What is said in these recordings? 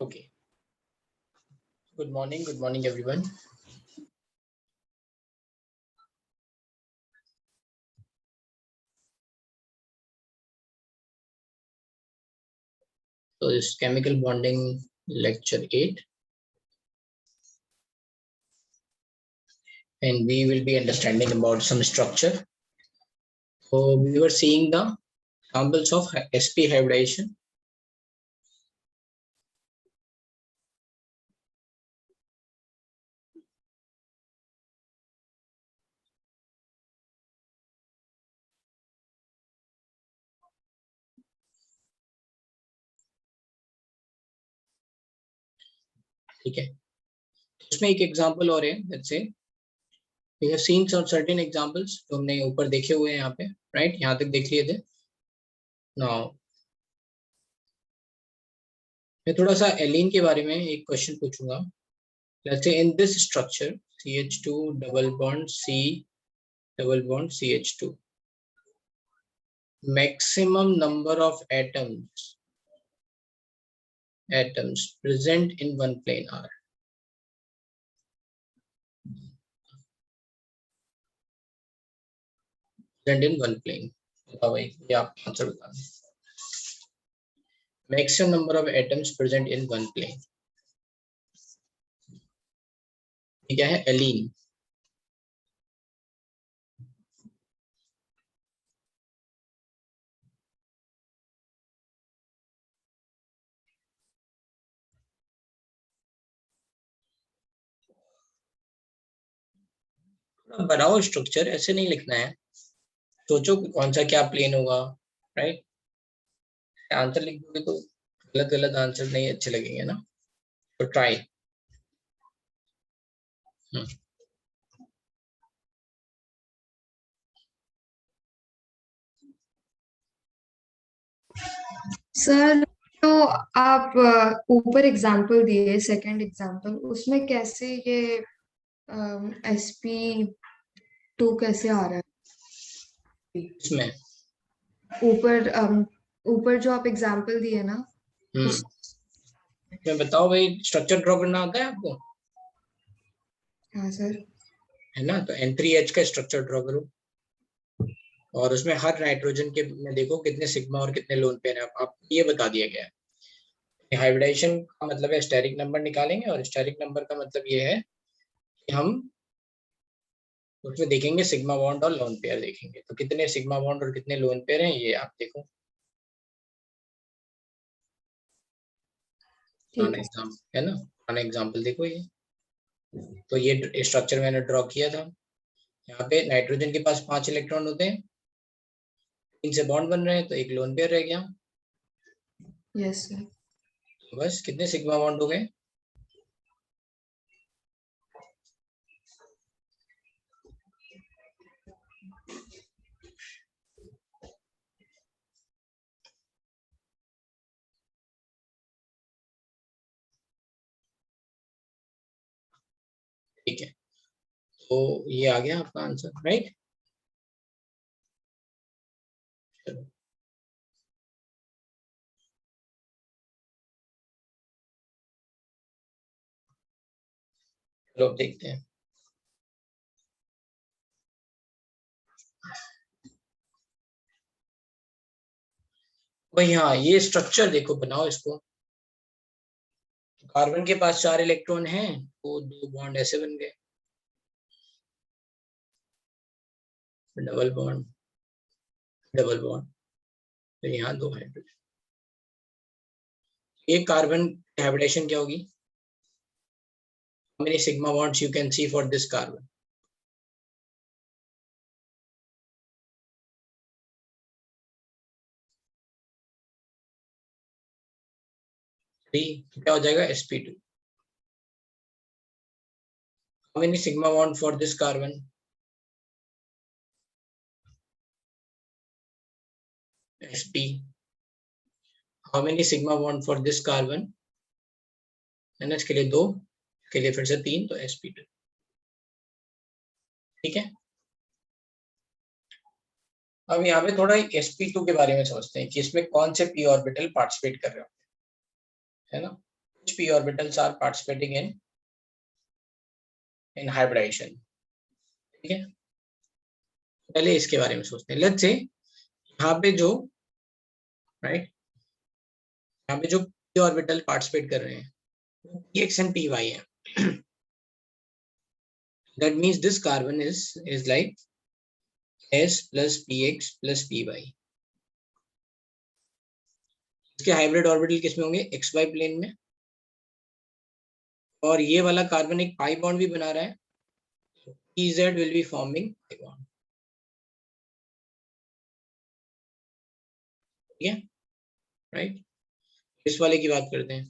Okay. Good morning everyone. So this is chemical bonding lecture 8, and we will be understanding about some structure. So we were seeing the examples of sp hybridization. ठीक है, इसमें एक example और है. Let's say we have seen some certain examples जो हमने ऊपर देखे हुए हैं यहाँ पे, राइट? यहाँ तक देख लिए थे. नाउ मैं थोड़ा सा एलीन के बारे में एक क्वेश्चन पूछूंगा. Let's say in this structure CH2 double bond C double bond CH2, maximum number of atoms present in one plane are. Present in one plane. बताओ भाई, ये आप आंसर बता. Maximum number of atoms present in one plane. ये क्या है? एलीन. बनाओ structure, ऐसे नहीं लिखना है. सोचो कौन सा क्या प्लेन होगा, राइट? आंसर लिख दोगे तो गलत गलत आंसर नहीं अच्छे लगेंगे ना. तो ट्राई. सर, तो आप ऊपर एग्जांपल दिए, सेकंड एग्जांपल, उसमें कैसे ये sp2 कैसे आ रहा है? इसमें ऊपर जो आप एग्जांपल दिए ना, मैं बताओ भाई, स्ट्रक्चर ड्रॉ करना आता है आपको? हाँ सर. है ना? तो N3H का स्ट्रक्चर ड्रॉ करो और उसमें हर नाइट्रोजन के में देखो कितने सिग्मा और कितने लोन पेयर है. आपको ये बता दिया गया है. हाइब्रिडाइजेशन का मतलब है स्टेरिक नंबर निकालेंगे, और स्टेरिक नंबर का मतलब ये है कि हम उसमें देखेंगे सिग्मा बॉन्ड और लोन पेयर देखेंगे. तो कितने सिग्मा बॉन्ड और कितने लोन पेयर हैं ये आप देखो. एग्जाम्पल है ना, पुराना एग्जाम्पल देखो ये. तो ये स्ट्रक्चर मैंने ड्रॉ किया था. यहाँ पे नाइट्रोजन के पास 5 इलेक्ट्रॉन होते हैं, इनसे बॉन्ड बन रहे हैं, तो एक लोन पेयर रह गया. Yes sir. तो बस कितने सिग्मा बॉन्ड हो गए? ठीक है, तो ये आ गया आपका आंसर, राइट? चलो चलो अब देखते हैं. भाई हाँ, ये स्ट्रक्चर देखो, बनाओ इसको. कार्बन के पास 4 इलेक्ट्रॉन हैं, तो 2 बॉन्ड ऐसे बन गए, डबल बॉन्ड डबल बॉन्ड. तो यहाँ 2 हाइड्रोजन. एक कार्बन हाइब्रिडेशन क्या होगी? How many sigma bonds you can see for this carbon? क्या हो जाएगा? sp2. How many sigma bond for this carbon? sp. How many sigma bond for this carbon? NH के लिए 2, के लिए फिर से 3, तो sp2. ठीक है. अब यहाँ पे थोड़ा sp2 के बारे में समझते हैं कि इसमें कौन से p ऑर्बिटल पार्टिसिपेट कर रहे हो, है ना? which p orbitals are participating in hybridization. ठीक है, पहले इसके बारे में सोचते हैं. लेट्स से यहाँ पे जो राइट यहाँ पे जो p ऑर्बिटल पार्टिसिपेट कर रहे हैं px and py है. That means this carbon is like s plus px plus py. इसके हाइब्रिड ऑर्बिटल किसमें होंगे? xy प्लेन में. और ये वाला कार्बन एक पाई बॉन्ड भी बना रहा है. pz will be forming pi bond. ठीक है, राइट. इस वाले की बात करते हैं.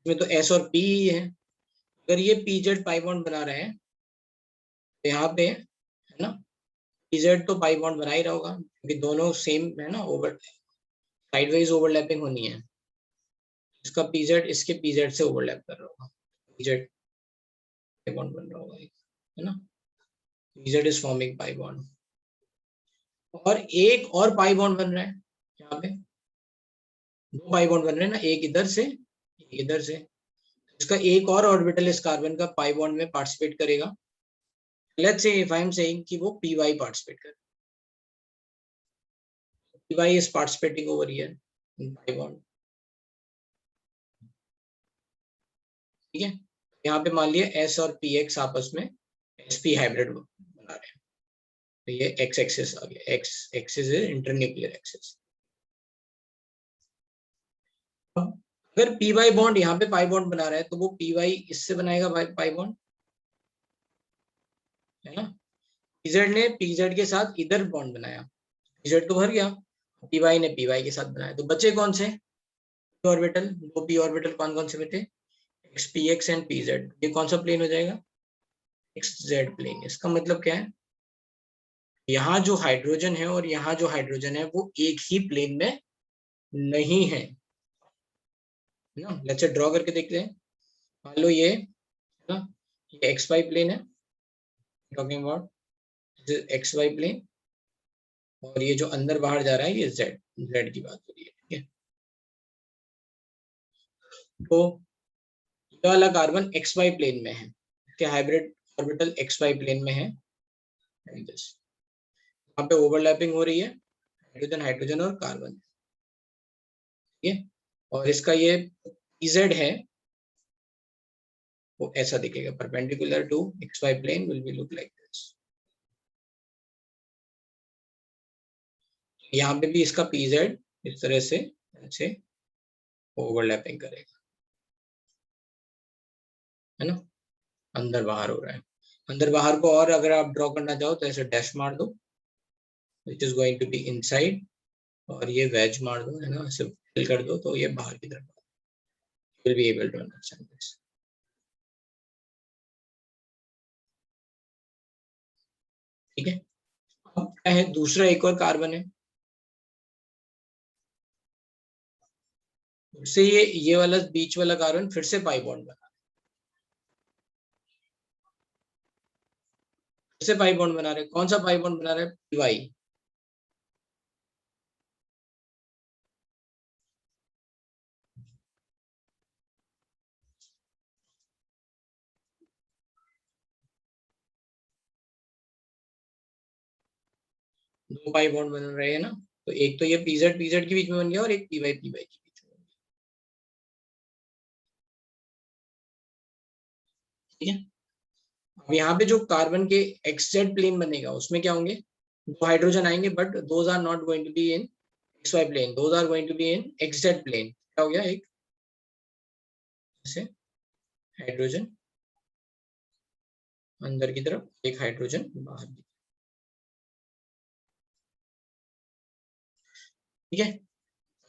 इसमें तो s और p ही है. अगर ये pz पाई बॉन्ड बना रहे हैं तो यहाँ पे है ना pz तो पाई बॉन्ड बना ही रहा होगा क्योंकि दोनों सेम है ना, ओवर साइडवाइज ओवरलैपिंग होनी है. इसका pz इसके pz से ओवरलैप कर रहा होगा, pz पाई बॉन्ड बन रहा होगा, है ना. pz is forming pi bond. और एक और पाई बॉन्ड बन रहा है. यहाँ पे दो पाई बॉन्ड बन रहे हैं ना, एक इधर से एक इधर से. इसका एक और ऑर्बिटल इस कार्बन का पाई बॉन्ड में पार्टिसिपेट करेगा. Let's say if I am saying कि वो py पार्टिसिपेट करे. py is participating over here in pi bond. ठीक है, यहाँ पे मान लिया s और px आपस में sp हाइब्रिड बना रहे हैं. तो ये x एक्सिस आ गया. x axis is internuclear axis. अगर py बॉन्ड यहाँ पे पाई बॉन्ड बना रहा है तो वो py इससे बनाएगा पाई बॉन्ड, है ना. pz ने pz के साथ इधर बॉन्ड बनाया, pz तो भर गया, py ने py के साथ बनाया. तो बचे कौन से ऑर्बिटल? दो p ऑर्बिटल कौन कौन से बचे? xpx and pz. ये कौन सा प्लेन हो जाएगा? xz plane. इसका मतलब क्या है? यहाँ जो हाइड्रोजन है और यहाँ जो हाइड्रोजन है वो एक ही प्लेन में नहीं है ना. लेट्स ड्रॉ करके देखते हैं. मान लो ये ना, ये xy प्लेन है, टॉकिंग अबाउट xy प्लेन. और ये जो अंदर बाहर जा रहा है ये z की बात हो रही है. ठीक है, तो ये वाला कार्बन xy प्लेन में है, इसके हाइब्रिड ऑर्बिटल xy प्लेन में है. यहाँ पे ओवरलैपिंग हो रही है हाइड्रोजन हाइड्रोजन और कार्बन. ठीक है, और इसका ये pz है वो ऐसा दिखेगा, perpendicular to xy plane will be look like this. यहाँ पे भी इसका pz इस तरह से अच्छे ओवरलैपिंग करेगा, है ना. अंदर बाहर हो रहा है. अंदर बाहर को और अगर आप ड्रॉ करना चाहो तो ऐसे डैश मार दो, which is going to be inside. और ये वेज मार दो, है ना, ऐसे फिल कर दो तो ये बाहर की तरफ. Will be able to understand this. ठीक है, अब क्या है, दूसरा एक और कार्बन है. उससे ये वाला बीच वाला कार्बन फिर से पाई बॉन्ड बना, फिर से पाई बॉन्ड बना रहे. कौन सा पाई बॉन्ड बना रहे हैं? py. दो पाई बॉन्ड बन रहे हैं ना. तो एक तो ये pz pz के बीच में बन गया और एक py py के बीच में बन गया. ठीक है, अब यहाँ पे जो कार्बन के xz प्लेन बनेगा उसमें क्या होंगे? दो हाइड्रोजन आएंगे but those are not going to be in xy plane, those are going to be in xz plane. क्या हो गया? एक ऐसे हाइड्रोजन अंदर की तरफ, एक हाइड्रोजन बाहर की. ठीक है,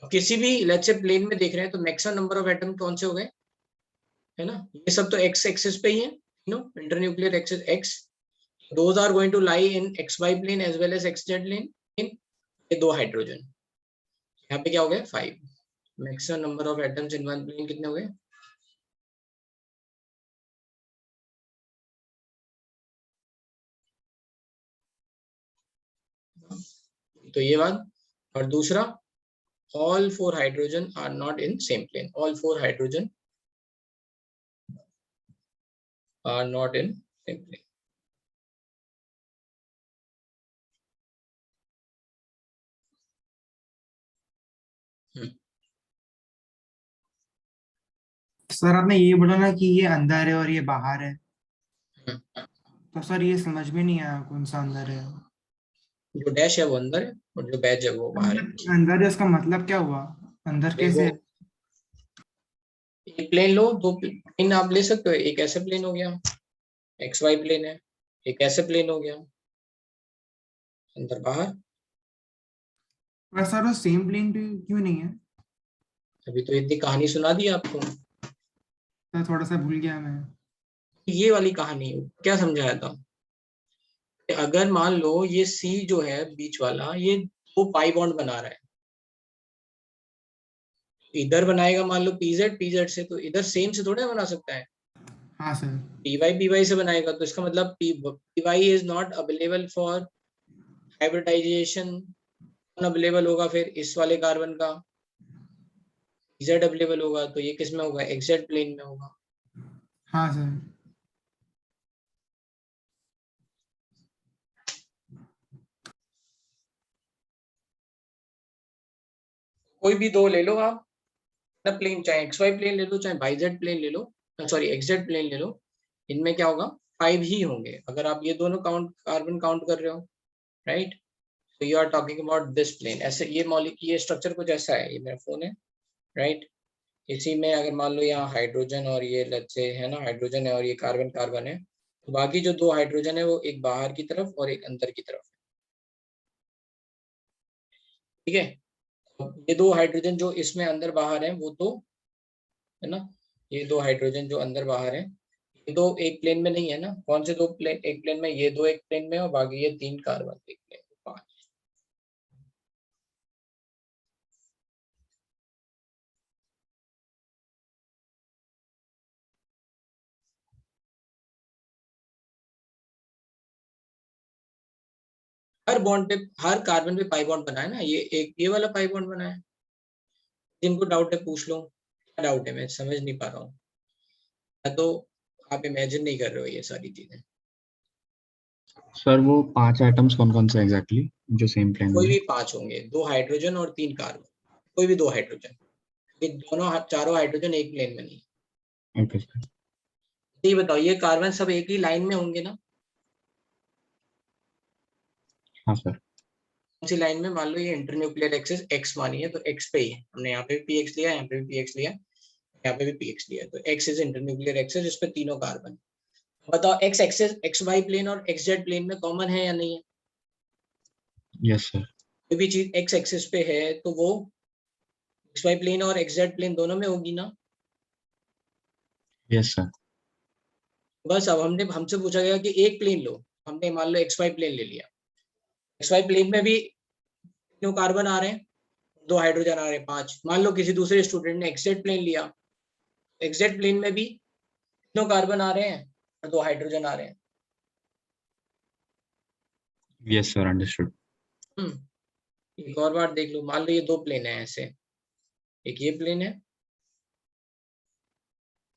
किसी भी लेट्स से प्लेन में देख रहे हैं तो मैक्सिमम नंबर ऑफ एटम कौन से हो गए, है ना. ये सब तो एक्स एक्सिस पे ही है, no, internuclear axis x. those are going to lie in xy plane as well as xz plane. in ये दो हाइड्रोजन, यहाँ पे क्या हो गया? 5. Maximum number of atoms in one plane कितने हो गए? तो ये बात. और दूसरा all 4 hydrogen are not in same plane. All 4 hydrogen are not in same plane. Sir आपने ये बोला ना कि ये अंदर है और ये बाहर है, हम्म। तो सर ये समझ में नहीं आया कौन सा अंदर है। जो डैश है वो अंदर है और जो बैच है वो बाहर है। अंदर है उसका मतलब क्या हुआ, अंदर कैसे? एक प्लेन लो, 2 प्लेन आप ले सकते हो। एक ऐसे प्लेन हो गया, एक्स वाई प्लेन है, एक ऐसे प्लेन हो गया, अंदर बाहर। पर सर वो सेम प्लेन पे क्यों नहीं है? अभी तो इतनी कहानी सुना दी आपको। तो थोड़ा सा भूल गया मैं। ये वाली कहानी क्या समझाया था कि अगर मान लो ये सी जो है बीच वाला, ये 2 पाई बॉन्ड बना रहा है, इधर बनाएगा मान लो पीजेड, पीजेड से, तो इधर सेम से थोड़ा बना सकता है। हाँ सर। पी वाई से बनाएगा, तो इसका मतलब P Y is not available for hybridization. कौन अवेलेबल होगा फिर इस वाले कार्बन का? इजेड अवेलेबल होगा, तो ये किस में होगा? एक्जेड प्लेन में होगा। हाँ सर। कोई भी 2 ले लो आप ना प्लेन, चाहे एक्स वाई प्लेन ले लो, चाहे वाई जेड प्लेन ले लो, सॉरी एक्सजेड प्लेन ले लो। इनमें क्या होगा? 5 ही होंगे अगर आप ये दोनों काउंट कार्बन काउंट कर रहे हो, राइट? तो you are talking about this plane. ऐसे ये ये स्ट्रक्चर कुछ ऐसा है। ये मेरा फोन है, राइट? इसी में अगर मान लो यहाँ हाइड्रोजन और ये लेट्स से है ना, हाइड्रोजन है और ये कार्बन कार्बन है, तो बाकी जो 2 हाइड्रोजन है वो एक बाहर की तरफ और एक अंदर की तरफ, ठीक है? तो ये 2 हाइड्रोजन जो इसमें अंदर बाहर है वो तो है ना, ये 2 हाइड्रोजन जो अंदर बाहर है, ये 2 एक प्लेन में नहीं है ना। कौन से 2 प्लेन एक प्लेन में? ये 2 एक प्लेन में और बाकी ये 3 कार्बन एक प्लेन में, 5। हर बॉन्ड पे, हर कार्बन पे पाई बॉन्ड बना है ना, ये एक ये वाला पाई बॉन्ड बना है। जिनको डाउट है पूछ लो। क्या डाउट है? मैं समझ नहीं पा रहा हूँ, या तो आप इमेजिन नहीं कर रहे हो ये सारी चीजें। सर वो 5 आइटम्स कौन कौन से एग्जैक्टली जो सेम प्लेन कोई में भी 5 होंगे, 2 हाइड्रोजन और 3 कार्बन, कोई भी 2 हाइड्रोजन। ये दोनों चारों हाइड्रोजन एक प्लेन में नहीं है। है? Okay sir. तो ये बताओ, ये कार्बन सब एक ही लाइन में होंगे ना? हाँ सर। कौन सी लाइन में? मान लो ये इंटरन्यूक्लियर एक्सिस एक्स मानी है, तो एक्स पे ही है। हमने यहाँ पे भी पीएक्स लिया, यहाँ पे भी पीएक्स लिया, यहाँ पे भी पीएक्स लिया, तो एक्स इज इंटरन्यूक्लियर एक्सिस, इस पे तीनों कार्बन। बताओ X axis, X Y plane और एक्स जेड प्लेन में कॉमन है या नहीं है? Yes sir. कोई भी चीज एक्स एक्सिस पे है तो वो एक्स वाई प्लेन और एक्स जेड प्लेन दोनों में होगी ना। Yes sir. बस अब हमसे पूछा गया कि एक प्लेन लो, हमने मान लो एक्स वाई प्लेन ले लिया। एक्स वाई प्लेन में भी तीनों कार्बन आ रहे हैं, 2 हाइड्रोजन आ रहे हैं, 5। मान लो किसी दूसरे स्टूडेंट ने एक्स जेड प्लेन लिया, एक्स जेड प्लेन में भी तीनों कार्बन आ रहे हैं और 2 हाइड्रोजन आ रहे हैं। Yes sir, understood. एक और बार देख लो, मान लो ये 2 प्लेन है ऐसे, एक ये प्लेन है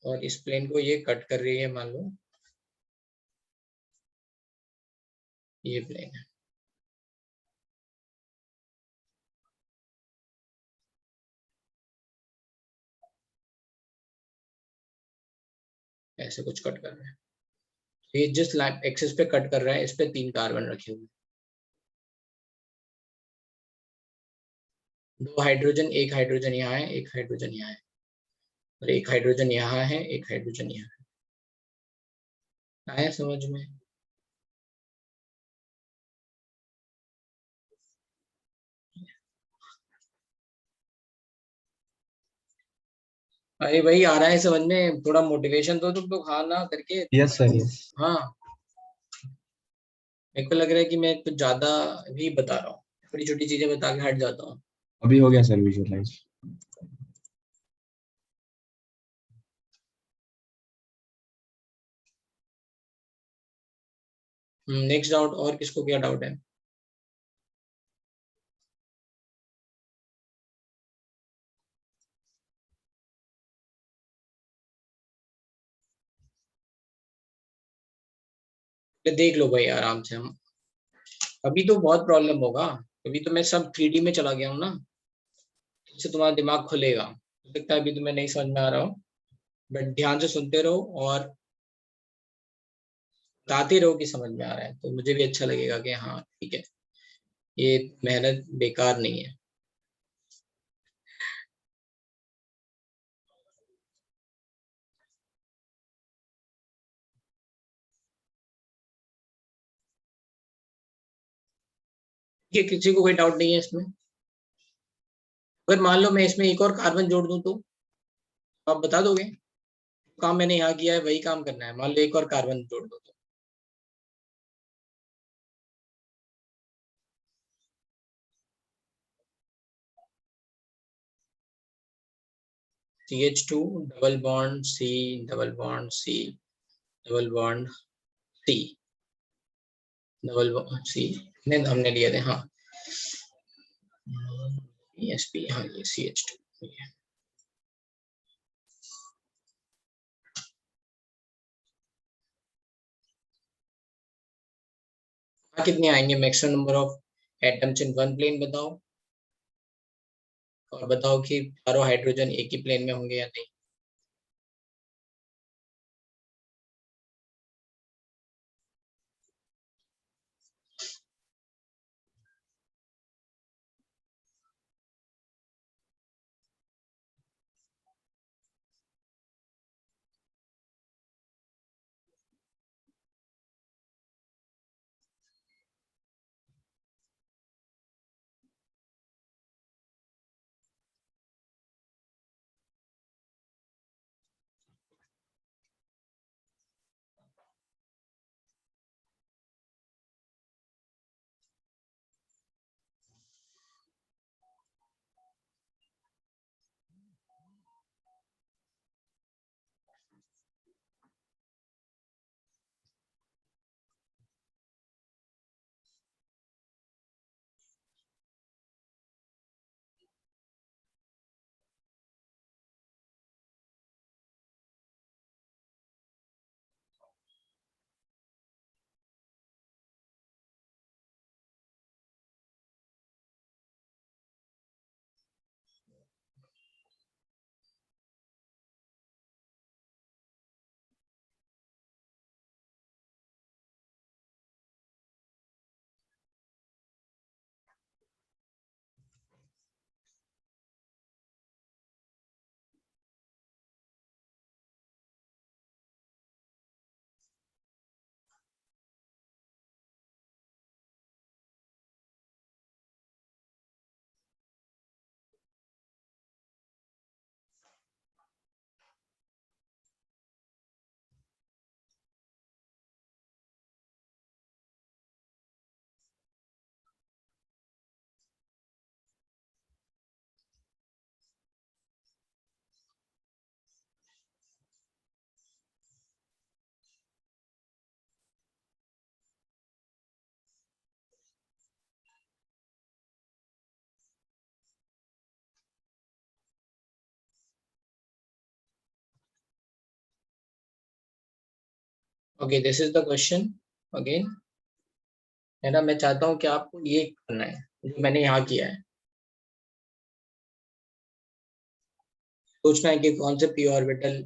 और इस प्लेन को ये कट कर रही है, मान लो ये प्लेन है। ऐसे कुछ कट कर रहा है, तो ये जिस एक्सिस पे कट कर रहा है इस पे 3 कार्बन रखे हुए, 2 हाइड्रोजन, एक हाइड्रोजन यहाँ है, एक हाइड्रोजन यहाँ है, और एक हाइड्रोजन यहाँ है, एक हाइड्रोजन यहाँ है। आया समझ में? अरे भाई आ रहा है समझ में, थोड़ा मोटिवेशन दो तुम तो, खाना करके। Yes sir, yes. हाँ, मेरे को लग रहा है कि मैं कुछ ज्यादा भी बता रहा हूँ, छोटी छोटी चीजें बता के हट जाता हूँ। अभी हो गया सर विजुअलाइज। नेक्स्ट डाउट, और किसको क्या डाउट है? देख लो भाई आराम से। हम अभी तो बहुत प्रॉब्लम होगा, अभी तो मैं सब 3D में चला गया हूँ ना, इससे तुम्हारा दिमाग खुलेगा। हो सकता है अभी तुम्हें नहीं समझ में आ रहा हो, बट ध्यान से सुनते रहो और बताते रहो कि समझ में आ रहा है, तो मुझे भी अच्छा लगेगा कि हाँ ठीक है, ये मेहनत बेकार नहीं है। ठीक है, किसी को कोई डाउट नहीं है इसमें? अगर मान लो मैं इसमें एक और कार्बन जोड़ दूं तो आप बता दोगे? काम मैंने यहाँ किया है वही काम करना है, मान लो एक और कार्बन जोड़ दो तो। CH2 double bond C, double bond C, double bond C, double bond C ने हमने लिए थे, हाँ। ESP, हाँ ये CH2 ये। हाँ, कितने आएंगे maximum number of atoms in one plane बताओ, और बताओ कि चारों हाइड्रोजन एक ही प्लेन में होंगे या नहीं। Okay, this is the question again, है ना। मैं चाहता हूँ कि आपको ये करना है जो मैंने यहाँ किया है, सोचना है कि कौन से p ऑर्बिटल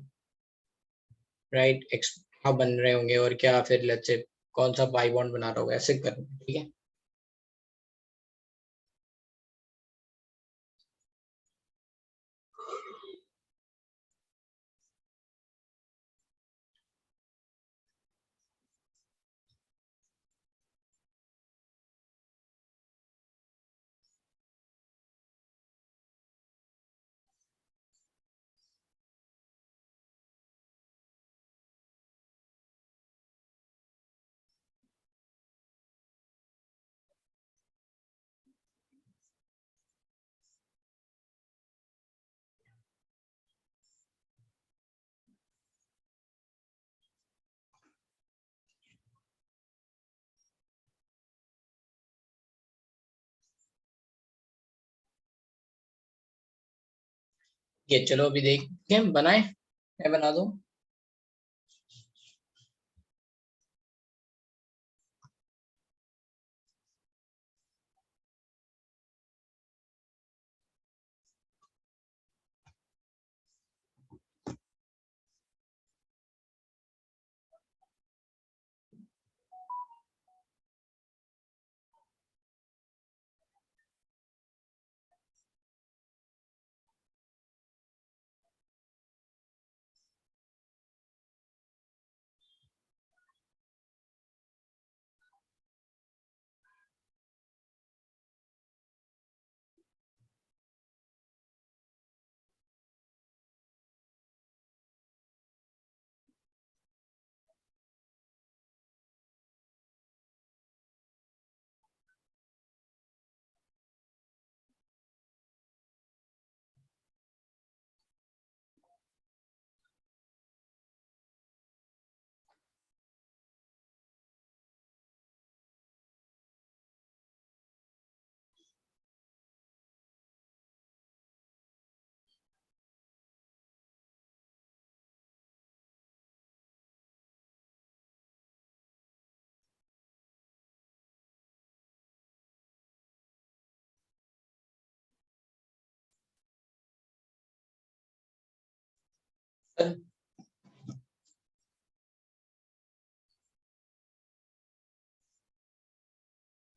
राइट एक्स बन रहे होंगे और क्या फिर लेट्स से कौन सा पाई बॉन्ड बना रहा होगा, ऐसे करना है, ठीक है। ये चलो अभी देखते हैं, बनाए, मैं बना दूं।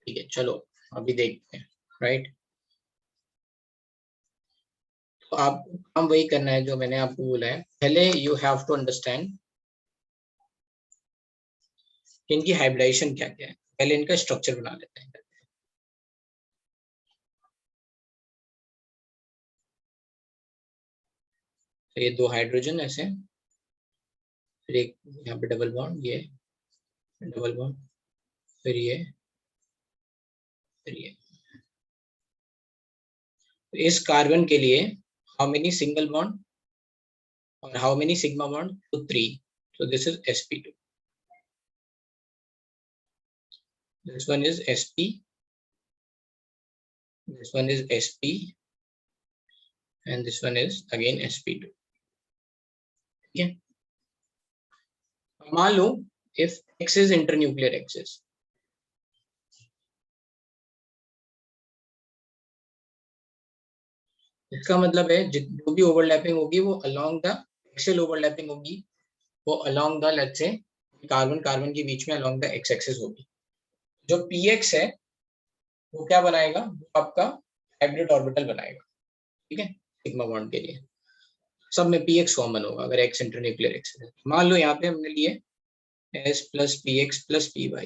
ठीक है, चलो अभी देखते हैं, राइट। तो आप काम वही करना है जो मैंने आपको बोला है। पहले यू हैव टू अंडरस्टैंड इनकी हाइब्रिडाइजेशन क्या क्या है, पहले इनका स्ट्रक्चर बना लेते हैं। तो ये दो हाइड्रोजन ऐसे, फिर एक यहाँ पे डबल बॉन्ड, ये डबल बॉन्ड, फिर ये, फिर ये। तो इस कार्बन के लिए हाउ मेनी सिंगल बॉन्ड और हाउ मेनी सिग्मा बॉन्ड? तो 3. So this is sp2. This one is sp. This one is sp, and this one is again sp2. ठीक है। मान लो if x is internuclear axis, इसका मतलब है जो भी ओवरलैपिंग होगी वो अलोंग द एक्सियल ओवरलैपिंग होगी, वो along the, let's say carbon carbon के बीच में अलोंग द एक्स एक्सिस होगी। जो px है वो क्या बनाएगा? वो आपका हाइब्रिड ऑर्बिटल बनाएगा, ठीक है, सिग्मा बॉन्ड के लिए। सब में px कॉमन होगा अगर x इंटरन्यूक्लियर एक्सिस है। मान लो यहाँ पे हमने लिए s plus px plus py,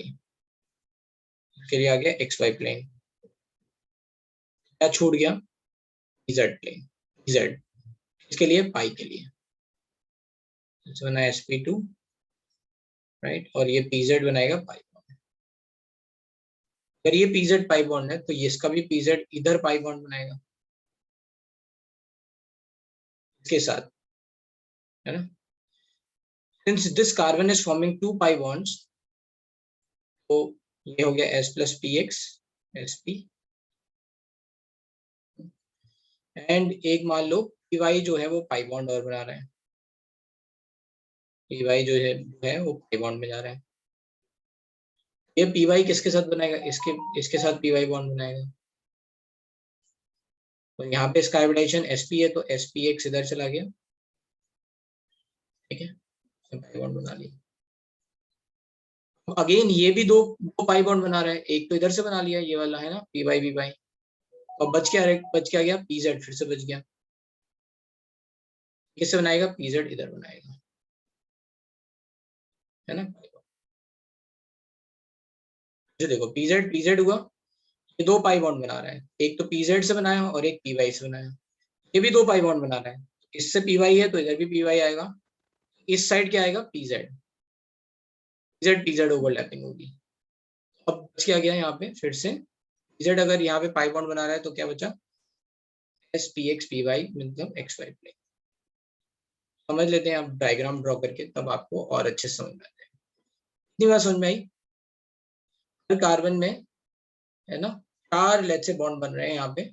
इसके लिए आ गया xy प्लेन, क्या छूट गया? z प्लेन, z, इसके लिए पाई के लिए बना sp2, राइट, और ये pz बनाएगा पाई बॉन्ड। अगर ये pz पाई बॉन्ड है तो ये इसका भी pz इधर पाई बॉन्ड बनाएगा इसके साथ, है ना। Since this carbon is forming 2 pi bonds, तो ये हो गया s plus px sp, and एक मान लो py जो है वो पाई बॉन्ड और बना रहा है, py जो है वो पाई बॉन्ड में जा रहा है। ये py किसके साथ बनाएगा? इसके साथ py बॉन्ड बनाएगा। तो यहाँ पे इसका हाइब्रिडाइजेशन sp है तो spx इधर चला गया, ठीक है, पाई बॉन्ड बना लिया। अगेन ये भी दो पाई बॉन्ड बना रहा है, एक तो इधर से बना लिया ये वाला, है ना, py py, और बच क्या गया? pz फिर से बच गया। किससे बनाएगा? pz इधर बनाएगा, है ना। जो देखो pz हुआ, ये दो पाई बॉन्ड बना रहा है, एक तो pz से बनाया और एक py से बनाया, ये भी दो पाई बॉन्ड बना रहा है, इससे py है तो इधर भी py आएगा, इस साइड क्या आएगा? pz ओवरलैपिंग होगी। अब बच क्या गया यहाँ पे? फिर से pz अगर यहाँ पे पाई बॉन्ड बना रहा है तो क्या बचा? s px py मतलब xy प्लेन। समझ लेते हैं आप डायग्राम ड्रॉ करके, तब आपको और अच्छे समझ में आते हैं। इतनी बात समझ में आई? हर कार्बन में, है ना, 4 लेट से बॉन्ड बन रहे हैं यहाँ पे,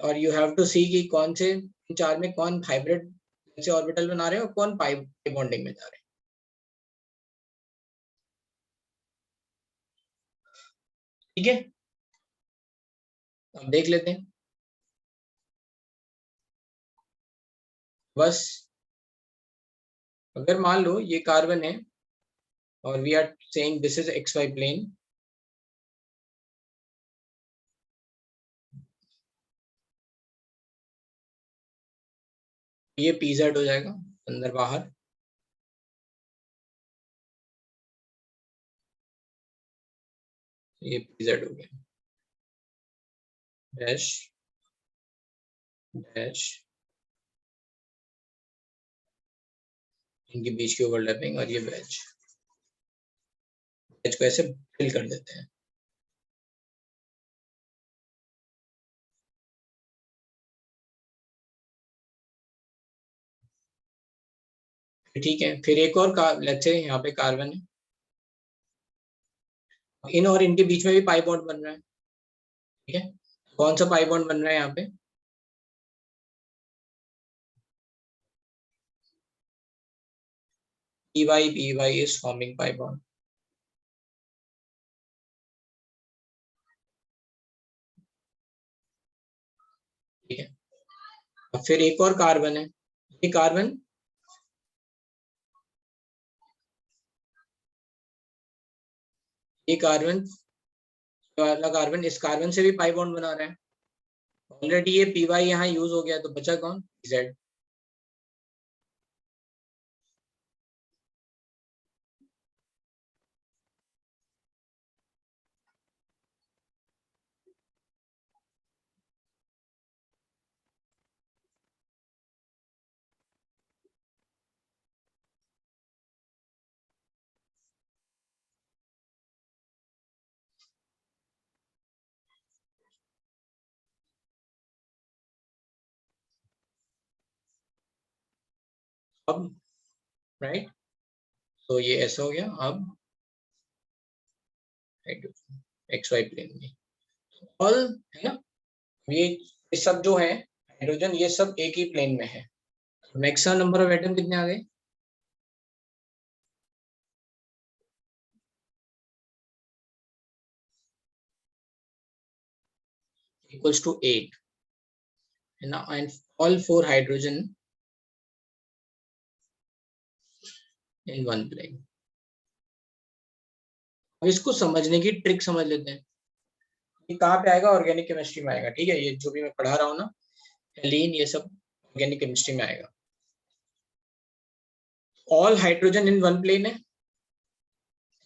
और यू हैव टू सी कि कौन से 4 में कौन हाइब्रिड से ऑर्बिटल बना रहे हैं और कौन पाई बॉन्डिंग में जा रहे हैं। ठीक है, अब देख लेते हैं बस। अगर मान लो ये कार्बन है और we are saying this is xy plane, ये pz हो जाएगा अंदर बाहर, ये pz हो गया, डैश डैश, इनके बीच की ओवरलैपिंग, और ये वेज को ऐसे फिल कर देते हैं। ठीक है, फिर एक और लेट्स से यहाँ पे कार्बन है, इन और इनके बीच में भी पाई बॉन्ड बन रहा है, ठीक है। कौन सा पाई बॉन्ड बन रहा है यहाँ पे? py is forming pi bond, ठीक है। अब फिर एक और कार्बन है, ये कार्बन ये कार्बन वाला कार्बन इस कार्बन से भी पाई बॉन्ड बना रहा है, ऑलरेडी ये पी वाई यहाँ यूज हो गया, तो बचा कौन, जेड। अब राइट, तो ये ऐसा हो गया। अब एक्स वाई प्लेन में ऑल है ना, ये सब जो है हाइड्रोजन, ये सब एक ही प्लेन में है। मैक्सिमम नंबर ऑफ एटम कितने आ गए, equals to 8 है ना, and all 4 hydrogen in one plane। अब इसको समझने की ट्रिक समझ लेते हैं, ये कहाँ पे आएगा, ऑर्गेनिक केमिस्ट्री में आएगा। ठीक है, ये जो भी मैं पढ़ा रहा हूँ ना, एलीन, ये सब ऑर्गेनिक केमिस्ट्री में आएगा। All hydrogen in one plane है,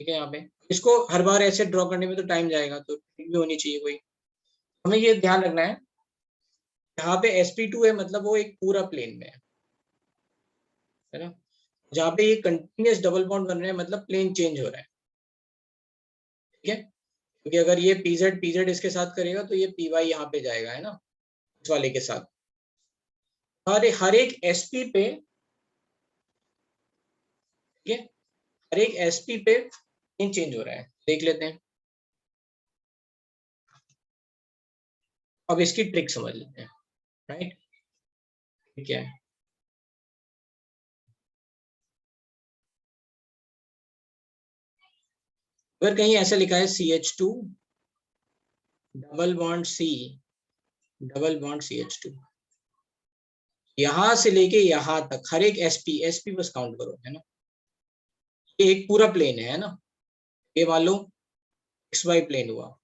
ठीक है। यहाँ पे इसको हर बार ऐसे ड्रॉ करने में तो टाइम जाएगा, तो ट्रिक भी होनी चाहिए कोई। हमें ये ध्यान रखना है, यहाँ पे sp2 है, मतलब वो एक पूरा प्लेन में है ना। जहाँ पे ये कंटिन्यूस डबल बॉन्ड बन रहे हैं, मतलब प्लेन चेंज हो रहा है, ठीक है। क्योंकि अगर ये pz pz इसके साथ करेगा तो ये py यहाँ पे जाएगा, है ना, इस वाले के साथ। हर एक sp पे, ठीक है, हर एक sp पे प्लेन चेंज हो रहा है, देख लेते हैं। अब इसकी ट्रिक समझ लेते हैं, राइट। ठीक है, अगर कहीं ऐसा लिखा है CH2 double bond C double bond CH2, यहां से लेके यहां तक हर एक sp बस काउंट करो, है ना। ये एक पूरा प्लेन है ना, ये मान लो XY प्लेन हुआ,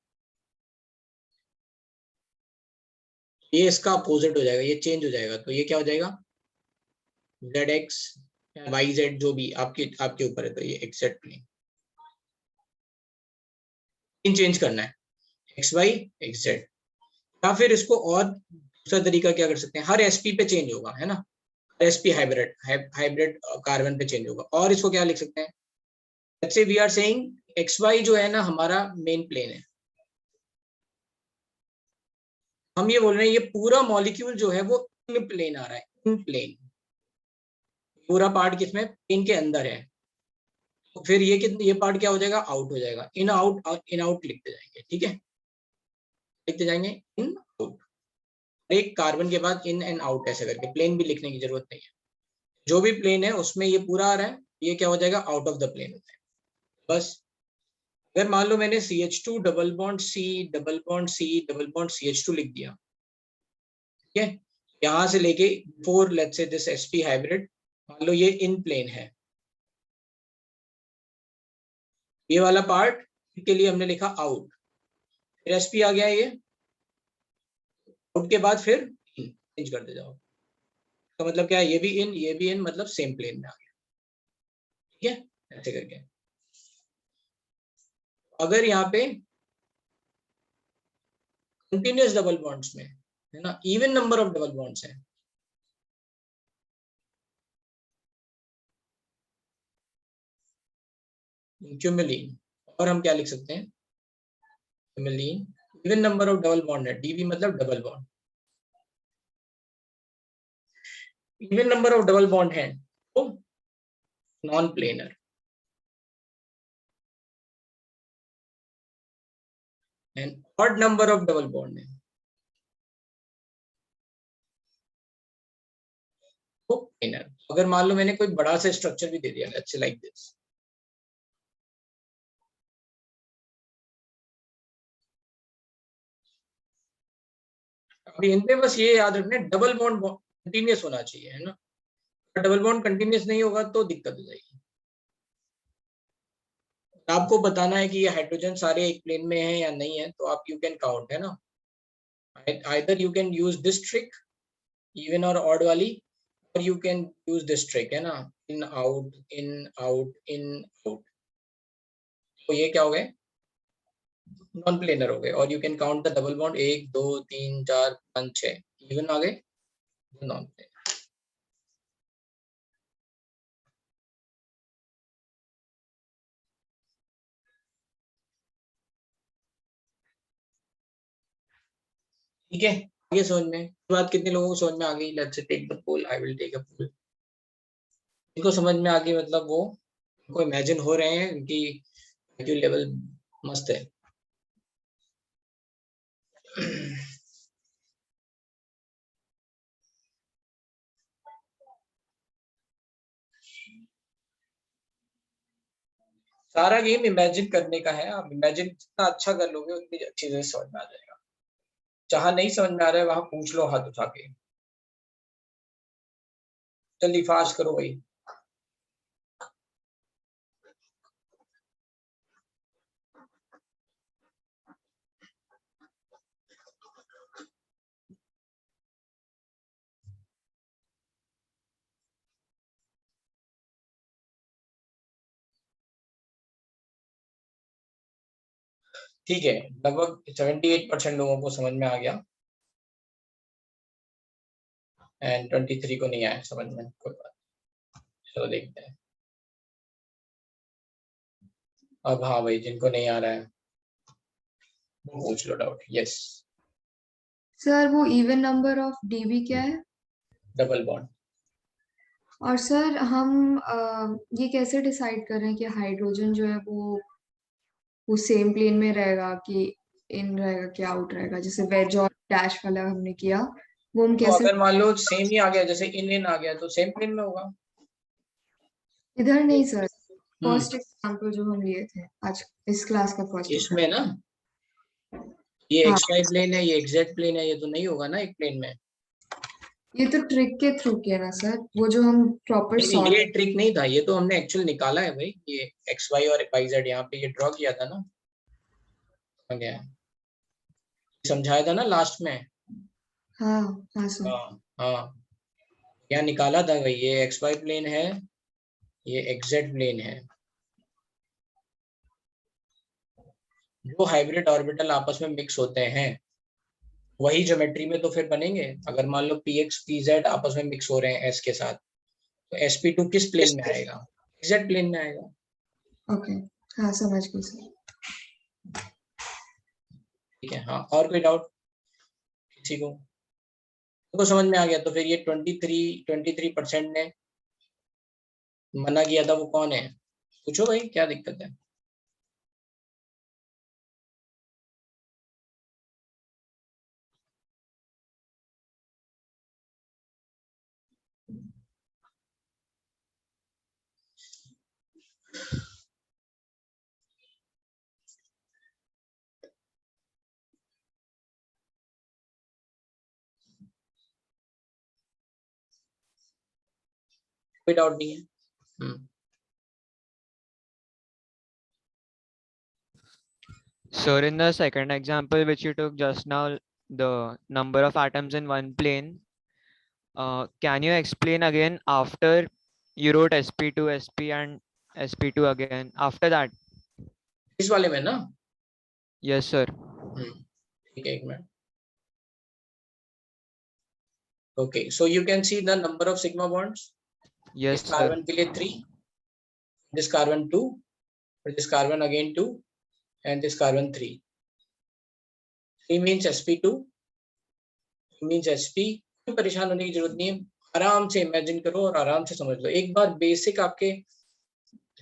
ये इसका अपोजिट हो जाएगा, ये चेंज हो जाएगा, तो ये क्या हो जाएगा, ZX या YZ, जो भी आपके ऊपर है, तो ये XZ प्लेन चेंज करना है, XY XZ। या फिर इसको और दूसरा तरीका क्या कर सकते हैं, हर sp पे चेंज होगा, है ना, हर sp हाइब्रिड कार्बन पे चेंज होगा। और इसको क्या लिख सकते हैं, let's say we are saying XY जो है ना हमारा मेन प्लेन है, हम ये बोल रहे हैं ये पूरा मॉलिक्यूल जो है वो इन प्लेन आ रहा है, इन प्लेन, पूरा पार्ट किसमें, प्लेन के अंदर है। तो फिर ये पार्ट क्या हो जाएगा, आउट हो जाएगा, इन आउट लिखते जाएंगे, ठीक है, लिखते जाएंगे इन आउट। एक कार्बन के बाद इन एंड आउट ऐसे करके, प्लेन भी लिखने की जरूरत नहीं है, जो भी प्लेन है उसमें ये पूरा आ रहा है, ये क्या हो जाएगा, आउट ऑफ द प्लेन होता है बस। अगर मान लो मैंने CH2 double bond C double bond C double bond CH2 लिख दिया, ठीक है, यहां से लेके 4 let's say this sp hybrid, मान लो ये इन प्लेन है, ये वाला पार्ट के लिए हमने लिखा आउट, फिर sp आ गया, ये आउट के बाद फिर चेंज करते जाओ, तो मतलब क्या है, ये भी इन मतलब सेम प्लेन में आ गया, ठीक है, ऐसे करके। अगर यहाँ पे कंटिन्यूस डबल बॉन्ड्स में है ना, even number of double bonds है, क्यूमेलीन, और हम क्या लिख सकते हैं, cumulene even number of double bond है, डीबी मतलब double bond, even number of double bond है तो non planar, and odd number of double bond है तो प्लेनर। अगर मान लो मैंने कोई बड़ा सा स्ट्रक्चर भी दे दिया, लेट्स से लाइक दिस, अभी इनमें बस ये याद रखना है डबल बॉन्ड कंटिन्यूस होना चाहिए, है ना, डबल बॉन्ड कंटिन्यूस नहीं होगा तो दिक्कत हो जाएगी। आपको बताना है कि ये हाइड्रोजन सारे एक प्लेन में है या नहीं है, तो आप यू कैन काउंट, है ना. Either you can use this trick, even और ऑड वाली, और you can use this trick, है ना, in out in out in out. तो ये क्या हो गए, नॉन प्लेनर हो गए. और you can count the double bond, 1 2 3 4 5 6, even आ गए, नॉन प्लेनर. ठीक है, आगे समझ में बात कितने लोगों को समझ में आ गई. Let's take the poll, I will take a poll. इनको समझ में आ गई मतलब वो को इमेजिन हो रहे हैं, उनकी IQ लेवल मस्त है. सारा गेम इमेजिन करने का है. आप इमेजिन जितना अच्छा कर लोगे उतनी अच्छी तरह समझ में आ जाएगा. जहां नहीं समझ में आ रहा है वहां पूछ लो हाथ उठा के. जल्दी फास्ट करो भाई. ठीक है, लगभग 78% लोगों को समझ में आ गया एंड 23 को नहीं आया समझ में. कोई बात, चलो देखते हैं. अब हाँ भाई, जिनको नहीं आ रहा है वो पूछ लो डाउट. यस, सर वो इवन नंबर ऑफ डीबी क्या है? Double bond. और सर हम ये कैसे डिसाइड कर रहे हैं कि हाइड्रोजन जो है वो सेम प्लेन में रहेगा कि इन रहेगा कि आउट रहेगा? जैसे वेज और डैश वाला हमने किया, वो हम तो कैसे? अगर मान लो सेम ही आ गया, जैसे इन आ गया, तो सेम प्लेन में होगा. इधर नहीं सर, हम्म, फर्स्ट एग्जांपल जो हम लिए थे आज इस क्लास का फर्स्ट इसमें एग्जांपल। ना ये हाँ, एक्स वाई प्लेन है, ये एग्जैक्ट प्लेन है, ये तो नहीं होगा ना एक प्लेन में. ये तो ट्रिक के थ्रू किया ना सर, वो जो हम प्रॉपर नहीं नहीं, सॉल्व। ये ट्रिक नहीं था, ये तो हमने एक्चुअल निकाला है भाई. ये एक्स वाई और वाई जेड यहाँ पे ये ड्रॉ किया था ना. आ गया, समझाया था ना लास्ट में. हाँ हाँ सर। हाँ हाँ, यहाँ निकाला था भाई. ये एक्स वाई प्लेन है, ये एक्जेड प्लेन है. जो हाइब्रिड ऑर्बिटल आपस में मिक्स होते हैं वही ज्योमेट्री में तो फिर बनेंगे. अगर मान लो पी एक्स पी जेड आपस में मिक्स हो रहे हैं एस के साथ, तो sp2 किस प्लेन में आएगा, एक्जेड प्लेन में आएगा. ओके, हाँ समझ गई सर। ठीक है. हाँ, और कोई डाउट किसी को समझ में आ गया. तो फिर ये 23% ने मना किया था, वो कौन है? पूछो भाई, क्या दिक्कत है. कोई डाउट नहीं है. Sir, in the second example which you took just now, the number of atoms in one plane, can you explain again after you wrote sp2, sp and sp2 again? After that? इस वाले में ना. Yes, sir. ठीक है, एक minute. Okay, so you can see the number of sigma bonds. Yes, इस sir. Carbon के लिए 3, this carbon 2, this carbon again 2, and this carbon 3. 3 means sp2, 2 means sp. कोई परेशान होने की जरूरत नहीं है. आराम से इमेजिन करो और आराम से समझ लो. एक बार बेसिक आपके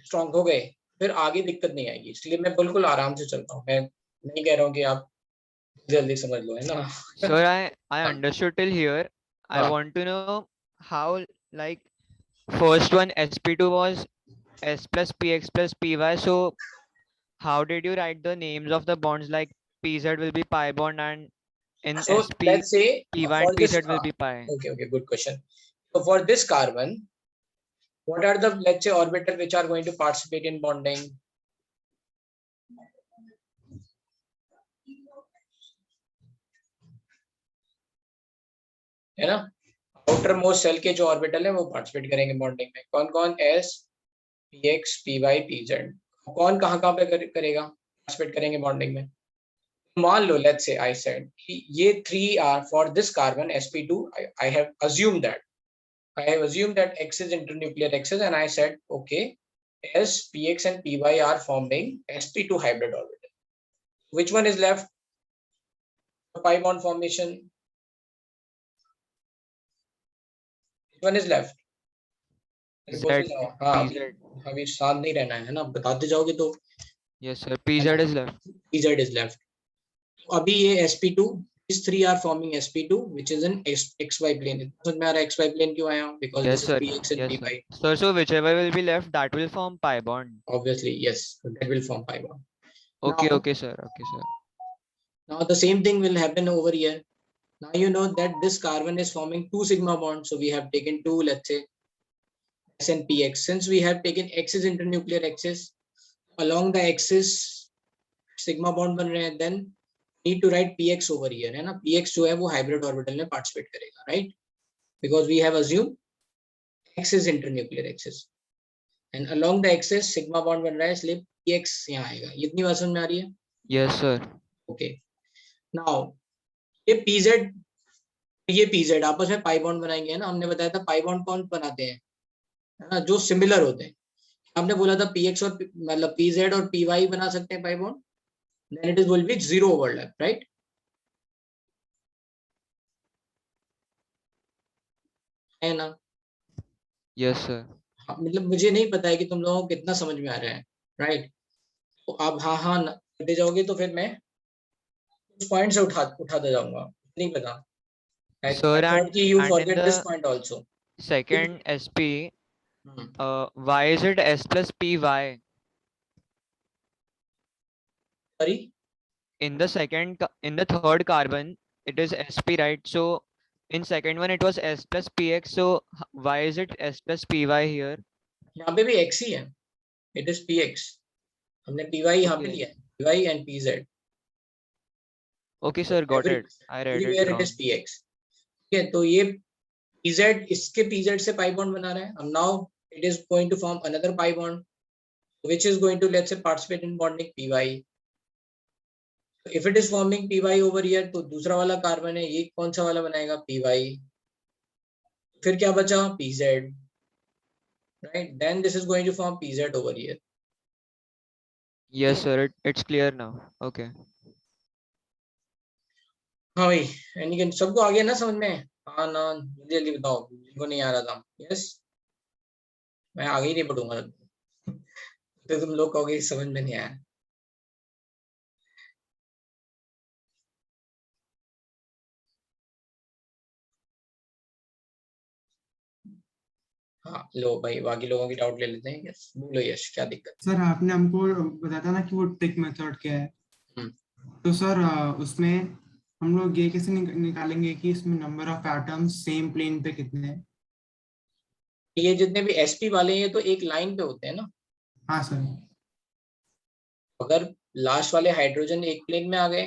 स्ट्रॉन्ग हो गए फिर आगे दिक्कत नहीं आएगी. इसलिए मैं बिल्कुल आराम से चलता हूँ. मैं नहीं कह रहा हूँ कि आप जल्दी समझ लो, है ना. Sir, I understood till here. I हाँ. want to know how, like, first one sp2 was s plus px plus py. So how did you write the names of the bonds? Like pz will be pi bond and in So sp let's say py for and this, pz will be pi. okay, good question. So for this carbon, what are the, let's say, orbital which are going to participate in bonding? है ना। Outer most shell के जो orbital है वो participate करेंगे bonding में। कौन कौन? S, P X, P Y, P Z. कौन कहाँ कहाँ पे करेगा, पार्टिसिपेट करेंगे बॉन्डिंग में? मान लो लेट्स से आई सेड कि ये 3 are for this carbon sp2, I have assumed that X is internuclear X's, and I said okay, S, Px and Py are forming sp2 hybrid orbital. Which one is left? Pi bond formation. Which one is left? Z, हाँ PZ. अभी साथ नहीं रहना है ना, बताते जाओगे तो। Yes, sir. PZ is left. PZ is left. तो अभी ये sp2, these 3 are forming sp2 which is an xy plane. समझ में आ रहा है xy plane क्यों आया? Because Yes, this is sir. Px and Yes, sir. Py. Sir, so whichever will be left, that will form pi bond. Obviously, yes, that will form pi bond. Okay, Now, okay, sir. Okay, sir. now the same thing will happen over here. Now you know that this carbon is forming 2 sigma bonds. So we have taken 2, let's say S and Px. Since we have taken X is internuclear axis, along the axis sigma bond बन रहे हैं, then need to write Px over here, है ना। Px जो है वो hybrid orbital में participate करेगा, right? Because we have assumed X is internuclear axis, and along the axis sigma bond बन रहा है, इसलिए Px यहाँ आएगा। इतनी बात समझ में आ रही है? Yes, sir. Okay. Now ये PZ, ये PZ आपस में पाई बॉन्ड बनाएंगे, है ना। हमने बताया था पाई बॉन्ड कौन बनाते हैं, है ना, जो सिमिलर होते हैं। आपने बोला था Px और मतलब PZ और Py बना सकते हैं pi bond, then it is will be zero overlap, right? है ना। Yes, sir. हाँ, मतलब मुझे नहीं पता है कि तुम लोगों को कितना समझ में आ रहा है, राइट। तो आप हाँ हाँ करते जाओगे तो फिर मैं कुछ पॉइंट से उठाते जाऊंगा, नहीं पता। I Sir, thought कि you and in forget this the point also. second SP, hmm, why is it S plus PY? sorry, In the in the third carbon, it is SP, right? So in second one, it was S plus PX. So why is it S plus PY here? यहाँ पे भी x ही है, it is Px. हमने Py यहाँ पे Okay. लिया है, Py and Pz. Okay, sir, got it. I read it Everywhere it wrong. is Px. ठीक है, तो ये PZ इसके PZ से पाई बॉन्ड बना रहा है। अब now it is going to form another pi bond which is going to, let's say, participate in bonding Py. If it is forming Py over here, तो दूसरा वाला कार्बन है, ये कौन सा वाला बनाएगा? Py. फिर क्या बचा? Pz, right? Then this is going to form Pz over here. Yes, sir. It's clear now. Okay. हाँ भाई, यानी कि सबको आ गया ना समझ में? हाँ ना, जल्दी जल्दी बताओ जिनको नहीं आ रहा था। यस, मैं आगे ही नहीं पढ़ूंगा तो तुम लोग कहोगे समझ में नहीं आया। हाँ लो भाई, बाकी लोगों की डाउट ले लेते हैं। यस बोलो, यश क्या दिक्कत? सर आपने हमको बताया था ना कि वो ट्रिक मेथड क्या है। हम्म। तो सर उसमें हम लोग ये कैसे निकालेंगे कि इसमें number of atoms same plane पे कितने हैं? ये जितने भी एसपी वाले हैं ये तो एक लाइन पे होते हैं ना। हाँ सर। अगर लास्ट वाले हाइड्रोजन एक प्लेन में आ गए,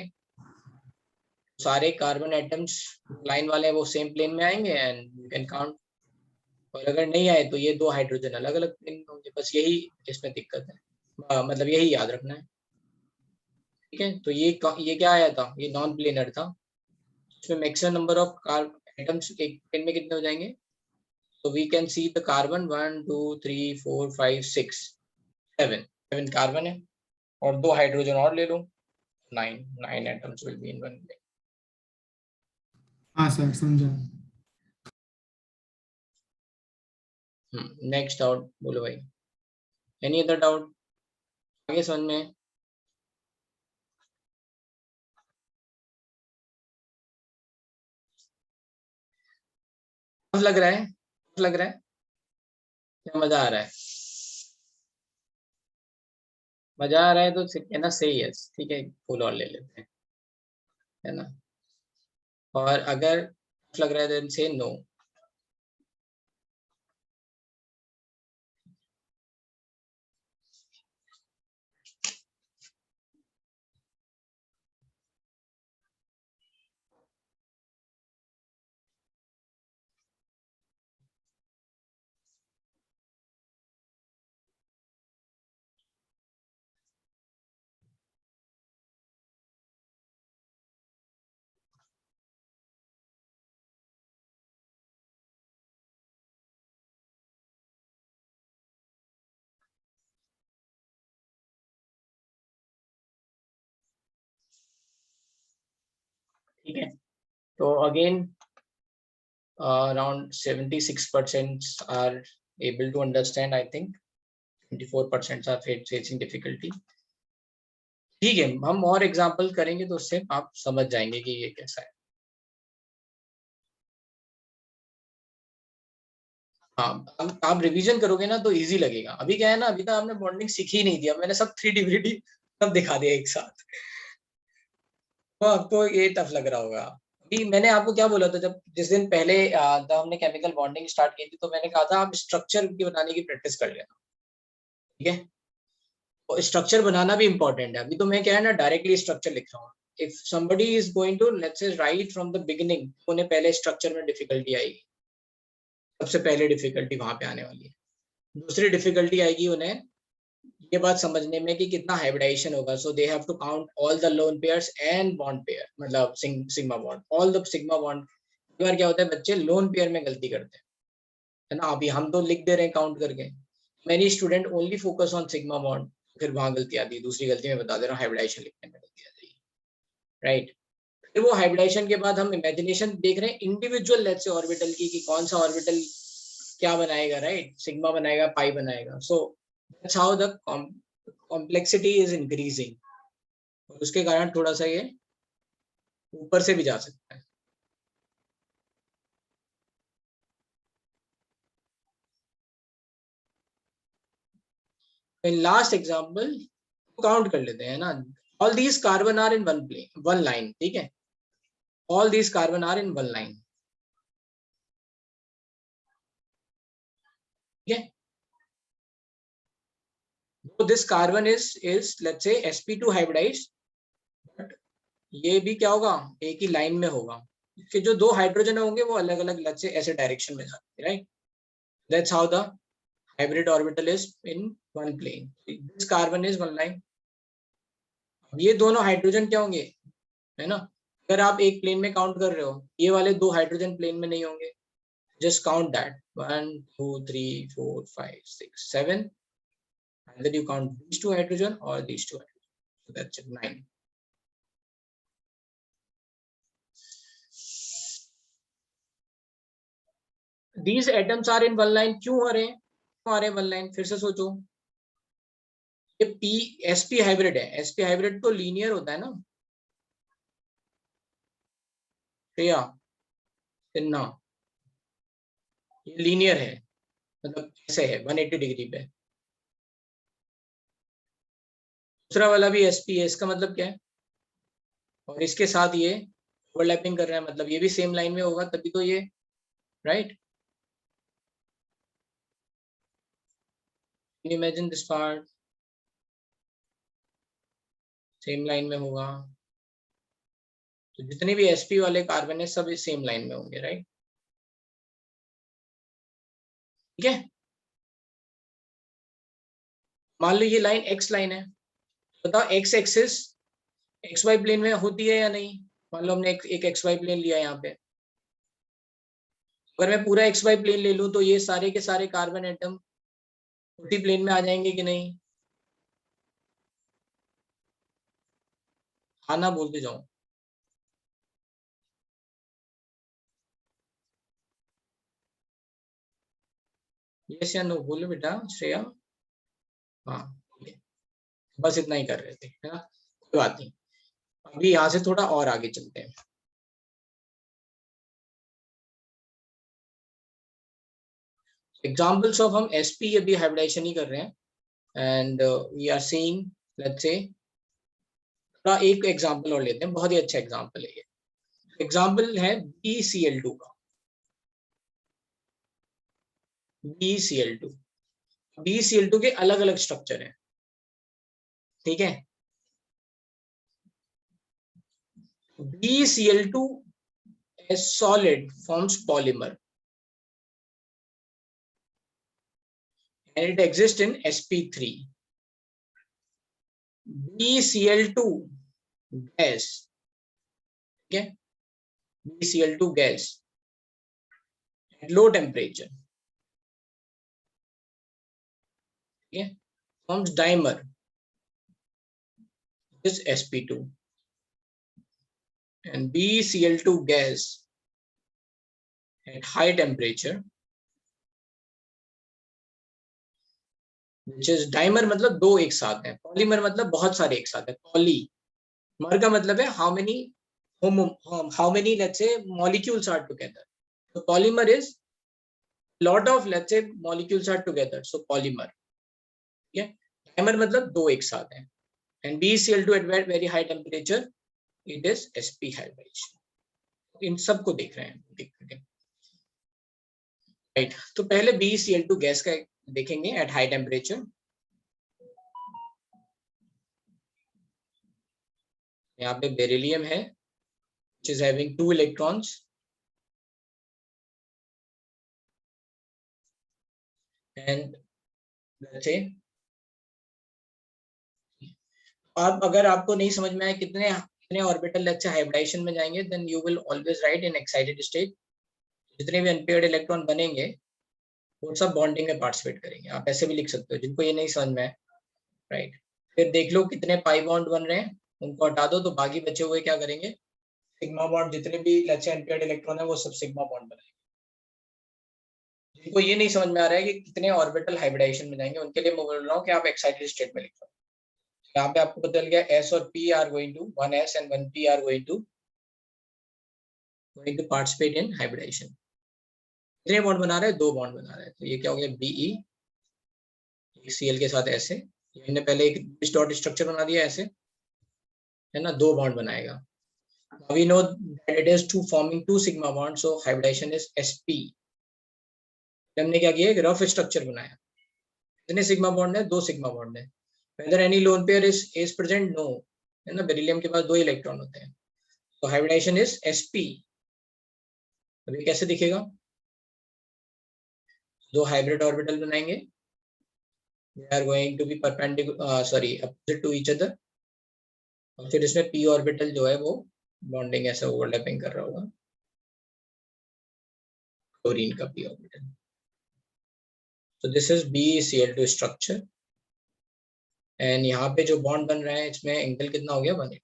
सारे कार्बन एटम्स लाइन वाले वो सेम प्लेन में आएंगे एंड यू कैन काउंट। और अगर नहीं आए तो ये दो हाइड्रोजन अलग अलग प्लेन में होंगे, बस यही इसमें दिक्कत है। मतलब यही याद रखना है, ठीक है। तो ये क्या आया था? ये नॉन प्लेनर था। इसमें मैक्सिमम नंबर ऑफ एटम्स एक प्लेन में कितने हो जाएंगे? तो we can see the carbon 1 2 3 4 5 6 7 carbon है, और दो हाइड्रोजन और ले लो, 9 एटम्स will be in one plane. हाँ सर समझा। नेक्स्ट डाउट बोलो भाई, एनी अदर डाउट? आगे समझ में? टफ लग रहा है? टफ लग रहा है या मजा आ रहा है? मजा आ रहा है तो कहना सही है, ठीक है, फुल और ले लेते हैं, है ना। और अगर टफ लग रहा है देन से नो। ठीक है, तो again around 76% are able to understand. I think 24% are facing difficulty. ठीक है, हम और एग्जाम्पल करेंगे तो उससे आप समझ जाएंगे कि ये कैसा है. हाँ, आप रिवीजन करोगे ना तो इजी लगेगा. अभी क्या है ना, अभी तक आपने बॉन्डिंग सीखी नहीं थी, अब मैंने सब 3D सब दिखा दिया एक साथ, तो आपको ये टफ लग रहा होगा. अभी मैंने आपको क्या बोला था, जब जिस दिन पहले जब हमने केमिकल बॉन्डिंग स्टार्ट की थी, तो मैंने कहा था आप स्ट्रक्चर की बनाने की प्रैक्टिस कर लेना. ठीक है, और स्ट्रक्चर बनाना भी इंपॉर्टेंट है. अभी तो मैं क्या है ना, डायरेक्टली स्ट्रक्चर लिख रहा हूँ. If somebody is going to let's say write from the beginning, उन्हें पहले स्ट्रक्चर में डिफिकल्टी आएगी. सबसे पहले डिफिकल्टी वहां पे आने वाली है. दूसरी डिफिकल्टी आएगी उन्हें ये बात समझने में कि कितना हाइब्रिडाइजेशन होगा. So they have to count all the lone pairs and bond pair, मतलब sigma bond, all the sigma bond. कई बार क्या होता है, बच्चे लोन पेयर में गलती करते हैं, है ना. अभी हम तो लिख दे रहे हैं काउंट करके. Many student only focus on sigma bond, फिर वहां गलती आती है. दूसरी गलती मैं बता दे रहा हूँ, हाइब्रिडाइजेशन लिखने में गलती आती है. राइट, फिर वो हाइब्रिडाइजेशन के बाद हम इमेजिनेशन देख रहे हैं इंडिविजुअल लेट्स से ऑर्बिटल की, कि कौन सा ऑर्बिटल क्या बनाएगा. राइट, सिग्मा बनाएगा, पाई बनाएगा. So that's how the complexity is increasing. और उसके कारण थोड़ा सा ये ऊपर से भी जा सकता है. लास्ट एग्जांपल काउंट कर लेते हैं ना. All these carbon are in one plane, one line. ठीक है, all these carbon are in one line. ठीक है, so this carbon is let's say sp2 hybridized, but ये भी क्या होगा, एक ही लाइन में होगा. इसके जो दो हाइड्रोजन होंगे वो अलग अलग let's say ऐसे डायरेक्शन में जाते हैं. Right, that's how the hybrid orbital is in one plane. This carbon is one line. अब ये दोनों हाइड्रोजन क्या होंगे, है ना. अगर आप एक प्लेन में काउंट कर रहे हो, ये वाले दो हाइड्रोजन प्लेन में नहीं होंगे. just count that 1 2 3 4 5 6 7, either you count these two hydrogen or these two hydrogen. So that's it, 9. These atoms are in one line. क्यों आ रहे हैं, क्यों आ रहे हैं वन लाइन, फिर से सोचो. ये पी sp हाइब्रिड है. sp हाइब्रिड तो लीनियर होता है ना. प्रिया सिन्हा, ये लीनियर है, मतलब ऐसे है 180 डिग्री पे. दूसरा वाला भी sp है, इसका मतलब क्या है, और इसके साथ ये ओवरलैपिंग कर रहा है, मतलब ये भी सेम लाइन में होगा तभी तो ये. Right, imagine this part, same line में होगा. तो जितने भी sp वाले कार्बन है सब सेम लाइन में होंगे. राइट, ठीक है. मान लो ये लाइन x लाइन है, बताओ x एक्सिस xy प्लेन में होती है या नहीं. मान लो हमने एक xy प्लेन लिया यहाँ पे. अगर मैं पूरा xy प्लेन ले लूं तो ये सारे के सारे कार्बन एटम उसी प्लेन में आ जाएंगे कि नहीं. हाँ ना बोलते जाओ. यस या नो बोलो बेटा श्रेया. हाँ, बस इतना ही कर रहे थे, है ना. कोई बात नहीं, अभी यहाँ से थोड़ा और आगे चलते हैं. एग्जाम्पल्स ऑफ, हम sp अभी हाइब्रिडाइजेशन ही कर रहे हैं. And we are seeing let's say थोड़ा एक एग्जाम्पल और लेते हैं, बहुत ही अच्छा एग्जाम्पल है ये. एग्जाम्पल है BeCl2 का. BeCl2, BeCl2 के अलग अलग स्ट्रक्चर हैं. ठीक है, BeCl2 as solid forms polymer and it exists in sp3. BeCl2 gas, okay, BeCl2 gas at low temperature, okay, forms dimer, this sp2, and BeCl2 gas at high temperature, which is dimer मतलब दो एक साथ हैं, polymer मतलब बहुत सारे एक साथ हैं, polymer का मतलब है how many let's say molecules are together. So polymer is lot of let's say molecules are together, so polymer. ठीक है, dimer मतलब दो एक साथ हैं, and BeCl2 at very high temperature, it is sp hybridization. इन सबको देख रहे हैं, देख करके राइट। तो पहले BeCl2 गैस का देखेंगे एट हाई टेम्परेचर। यहाँ पे बेरिलियम है which is having 2 electrons and let's say अब अगर आपको नहीं समझ में आए कितने ऑर्बिटल लेट्स से हाइब्रिडाइजेशन में जाएंगे, then you will always write in excited state. जितने भी अनपेयर्ड इलेक्ट्रॉन बनेंगे वो सब बॉन्डिंग में पार्टिसिपेट करेंगे। आप ऐसे भी लिख सकते हो जिनको ये नहीं समझ में आए, राइट। फिर देख लो कितने पाई बॉन्ड बन रहे हैं, उनको हटा दो तो बाकी बचे हुए क्या करेंगे, सिग्मा बॉन्ड। जितने भी लेट्स से अनपेयर्ड इलेक्ट्रॉन है वो सब सिग्मा बॉन्ड बनाएंगे। जिनको ये नहीं समझ में आ रहा है कि कितने ऑर्बिटल हाइब्रिडाइजेशन में जाएंगे, उनके लिए मैं बोल रहा हूँ कि आप एक्साइटेड स्टेट में लिख लो। यहाँ पे आपको पता चल गया S और P are going to 1s and 1p are going to participate in hybridisation. कितने बॉन्ड बना रहे हैं, 2 बॉन्ड बना रहे हैं। तो ये क्या हो गया, Be Cl के साथ ऐसे, हमने पहले एक डॉट स्ट्रक्चर बना दिया ऐसे, है ना, 2 बॉन्ड बनाएगा। We know that it is two forming 2 sigma bonds, so hybridization is sp। हमने क्या किया, एक रफ स्ट्रक्चर बनाया। कितने सिग्मा बॉन्ड है, 2 सिग्मा बॉन्ड है। whether any lone pair is present, no, है ना, बेरिलियम के पास 2 इलेक्ट्रॉन होते हैं। तो हाइब्रिडाइजेशन इज sp। अभी कैसे दिखेगा, 2 हाइब्रिड ऑर्बिटल बनाएंगे, they are going to be perpendicular opposite to each other, और फिर इसमें p ऑर्बिटल जो है वो बॉन्डिंग ऐसे ओवरलैपिंग कर रहा होगा क्लोरीन का p orbital. So this is BeCl2 structure, and यहाँ पे जो बॉन्ड बन रहा है इसमें एंगल कितना हो गया, 180।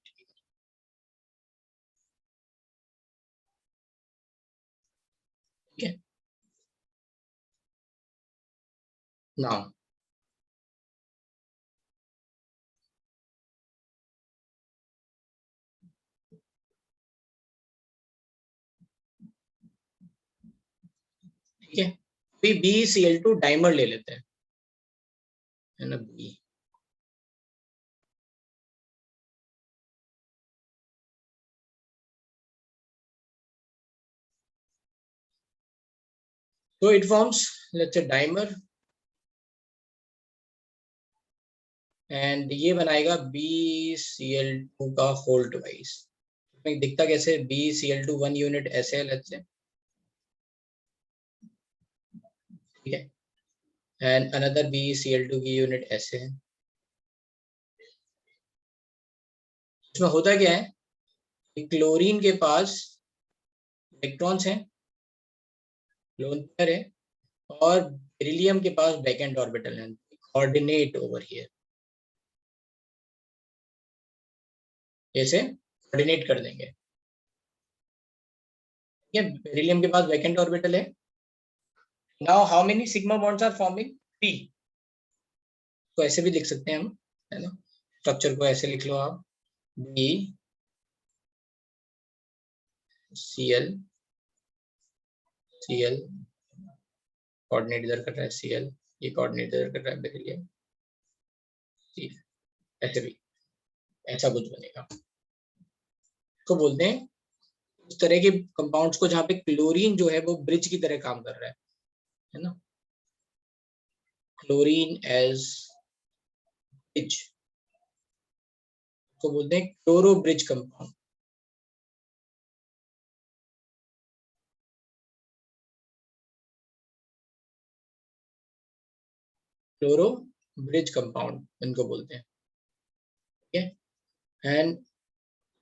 ठीक है, नाउ ठीक है, अभी BeCl2 डाइमर ले लेते हैं, है ना, B। So it forms let's say dimer, and ये बनाएगा BeCl2 का होल ट्वाइस। दिखता कैसे, BeCl2 1 यूनिट ऐसे है लेट्स से, ठीक है, एंड अनदर BeCl2 की यूनिट ऐसे है। इसमें होता क्या है, क्लोरीन के पास इलेक्ट्रॉन्स हैं, लोन पेयर है, और बेरिलियम के पास बैकेंड ऑर्बिटल है, कोऑर्डिनेट ओवर हियर, जैसे कोऑर्डिनेट कर देंगे। ठीक है, बेरिलियम के पास बैकेंड ऑर्बिटल है। Now how many sigma bonds are forming, 3। तो ऐसे भी लिख सकते हैं हम, है ना, स्ट्रक्चर को ऐसे लिख लो आप, BeCl कोऑर्डिनेट इधर कर रहा है Cl, ये कोऑर्डिनेट इधर कर रहा है बेरिलियम, ऐसे भी ऐसा कुछ बनेगा। तो बोलते हैं उस तरह के कंपाउंड्स को जहाँ पे क्लोरीन जो है वो ब्रिज की तरह काम कर रहा है ना, क्लोरीन एज ब्रिज, तो बोलते हैं chloro bridge compound. Chloro bridge compound इनको बोलते हैं। ठीक है, and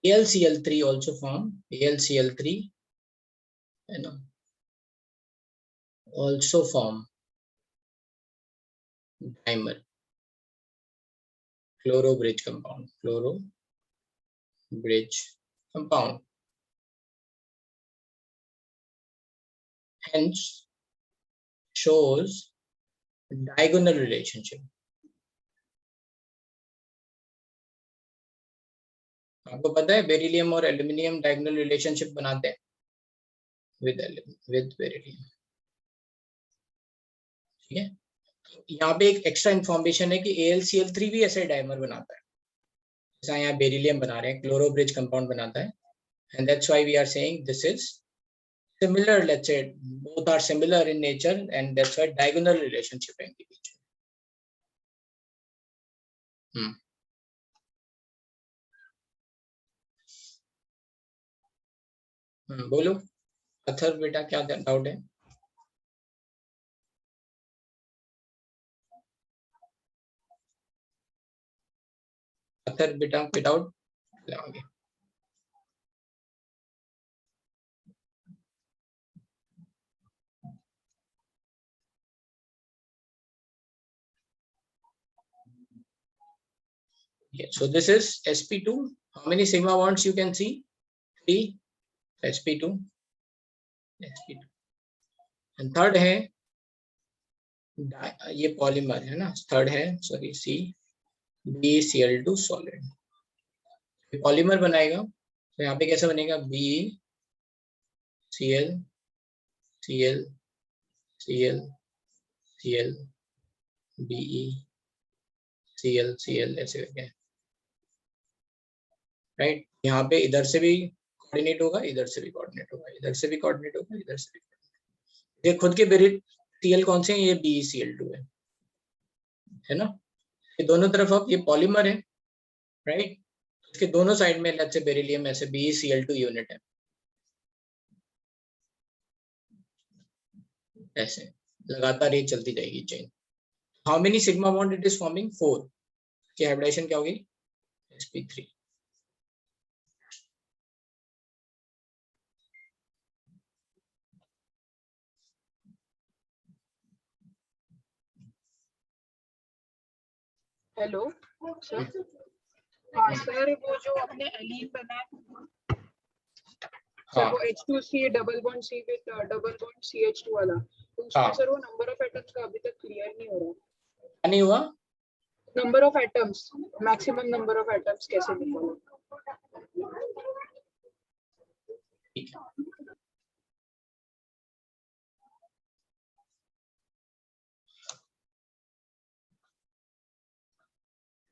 AlCl3 also form, AlCl3 है ना, also form dimer, chloro bridge compound, chloro bridge compound। hence shows diagonal relationship. आपको पता है बेरिलियम और एल्यूमिनियम डायगोनल रिलेशनशिप बनाते हैं विद बेरिलियम, ठीक है। यहाँ पे एक एक्स्ट्रा इन्फॉर्मेशन है कि AlCl3 भी ऐसे डाइमर बनाता है जैसा यहाँ बेरिलियम बना रहे हैं, क्लोरो ब्रिज कंपाउंड बनाता है, and that's why we are saying this is similar, let's say both are similar in nature and that's why diagonal relationship है इनके बीच में। बोलो अथर बेटा क्या डाउट है? अथर बेटा विदाउट आगे Yeah, so this is sp2. How many sigma bonds you can see? 3 sp2 and third है ये पॉलीमर है ना, थर्ड है सॉरी BeCl2 सॉलिड, पॉलीमर बनाएगा तो यहाँ पे कैसा बनेगा BeCl Cl Cl Cl BeCl Cl ऐसे करके, राइट। यहाँ पे इधर से भी कोऑर्डिनेट होगा, इधर से भी कोऑर्डिनेट होगा, इधर से भी कोऑर्डिनेट होगा, इधर से भी। ये खुद के बेरिल Cl कौन से हैं? ये BeCl2 है ना। ये दोनों तरफ अब ये पॉलीमर है, राइट। इसके दोनों साइड में लेट्स से बेरिलियम ऐसे BeCl2 यूनिट है, ऐसे लगातार ये चलती जाएगी chain. How many sigma bond it is forming? 4 की हाइब्रिडेशन क्या होगी? sp3। Hello sir. हाँ सर, वो जो अपने एलीन बनाया सर, वो H2C double bond C with double bond CH2 वाला, तो उसमें सर वो नंबर ऑफ एटम्स का अभी तक क्लियर नहीं हो रहा। क्या नहीं हुआ? Number of atoms, maximum number of atoms कैसे निकालें? ठीक है,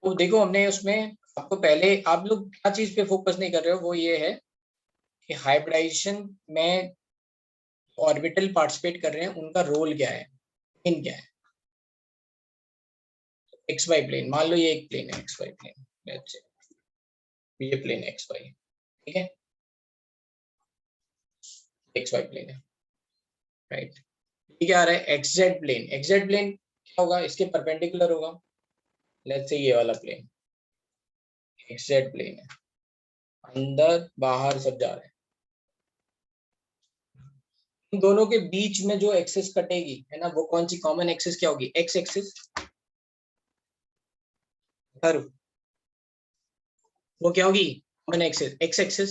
तो देखो हमने उसमें आपको पहले, आप लोग क्या चीज पे फोकस नहीं कर रहे हो वो ये है कि हाइब्रिडाइजेशन में ऑर्बिटल पार्टिसिपेट कर रहे हैं उनका रोल क्या है, इन क्या है। एक्स वाई प्लेन, मान लो ये एक प्लेन है X Y plane, let's say ये प्लेन एक्स वाई, ठीक है, एक्स वाई प्लेन है, राइट। ये क्या आ रहा है? X Z plane. X Z plane क्या होगा? इसके परपेंडिकुलर होगा, लेट्स से ये वाला प्लेन एक्स जेड प्लेन है, अंदर बाहर सब जा रहे हैं। इन दोनों के बीच में जो एक्सिस कटेगी है ना, वो कौन सी कॉमन एक्सिस क्या होगी? X axis. वो क्या होगी? Common axis x axis.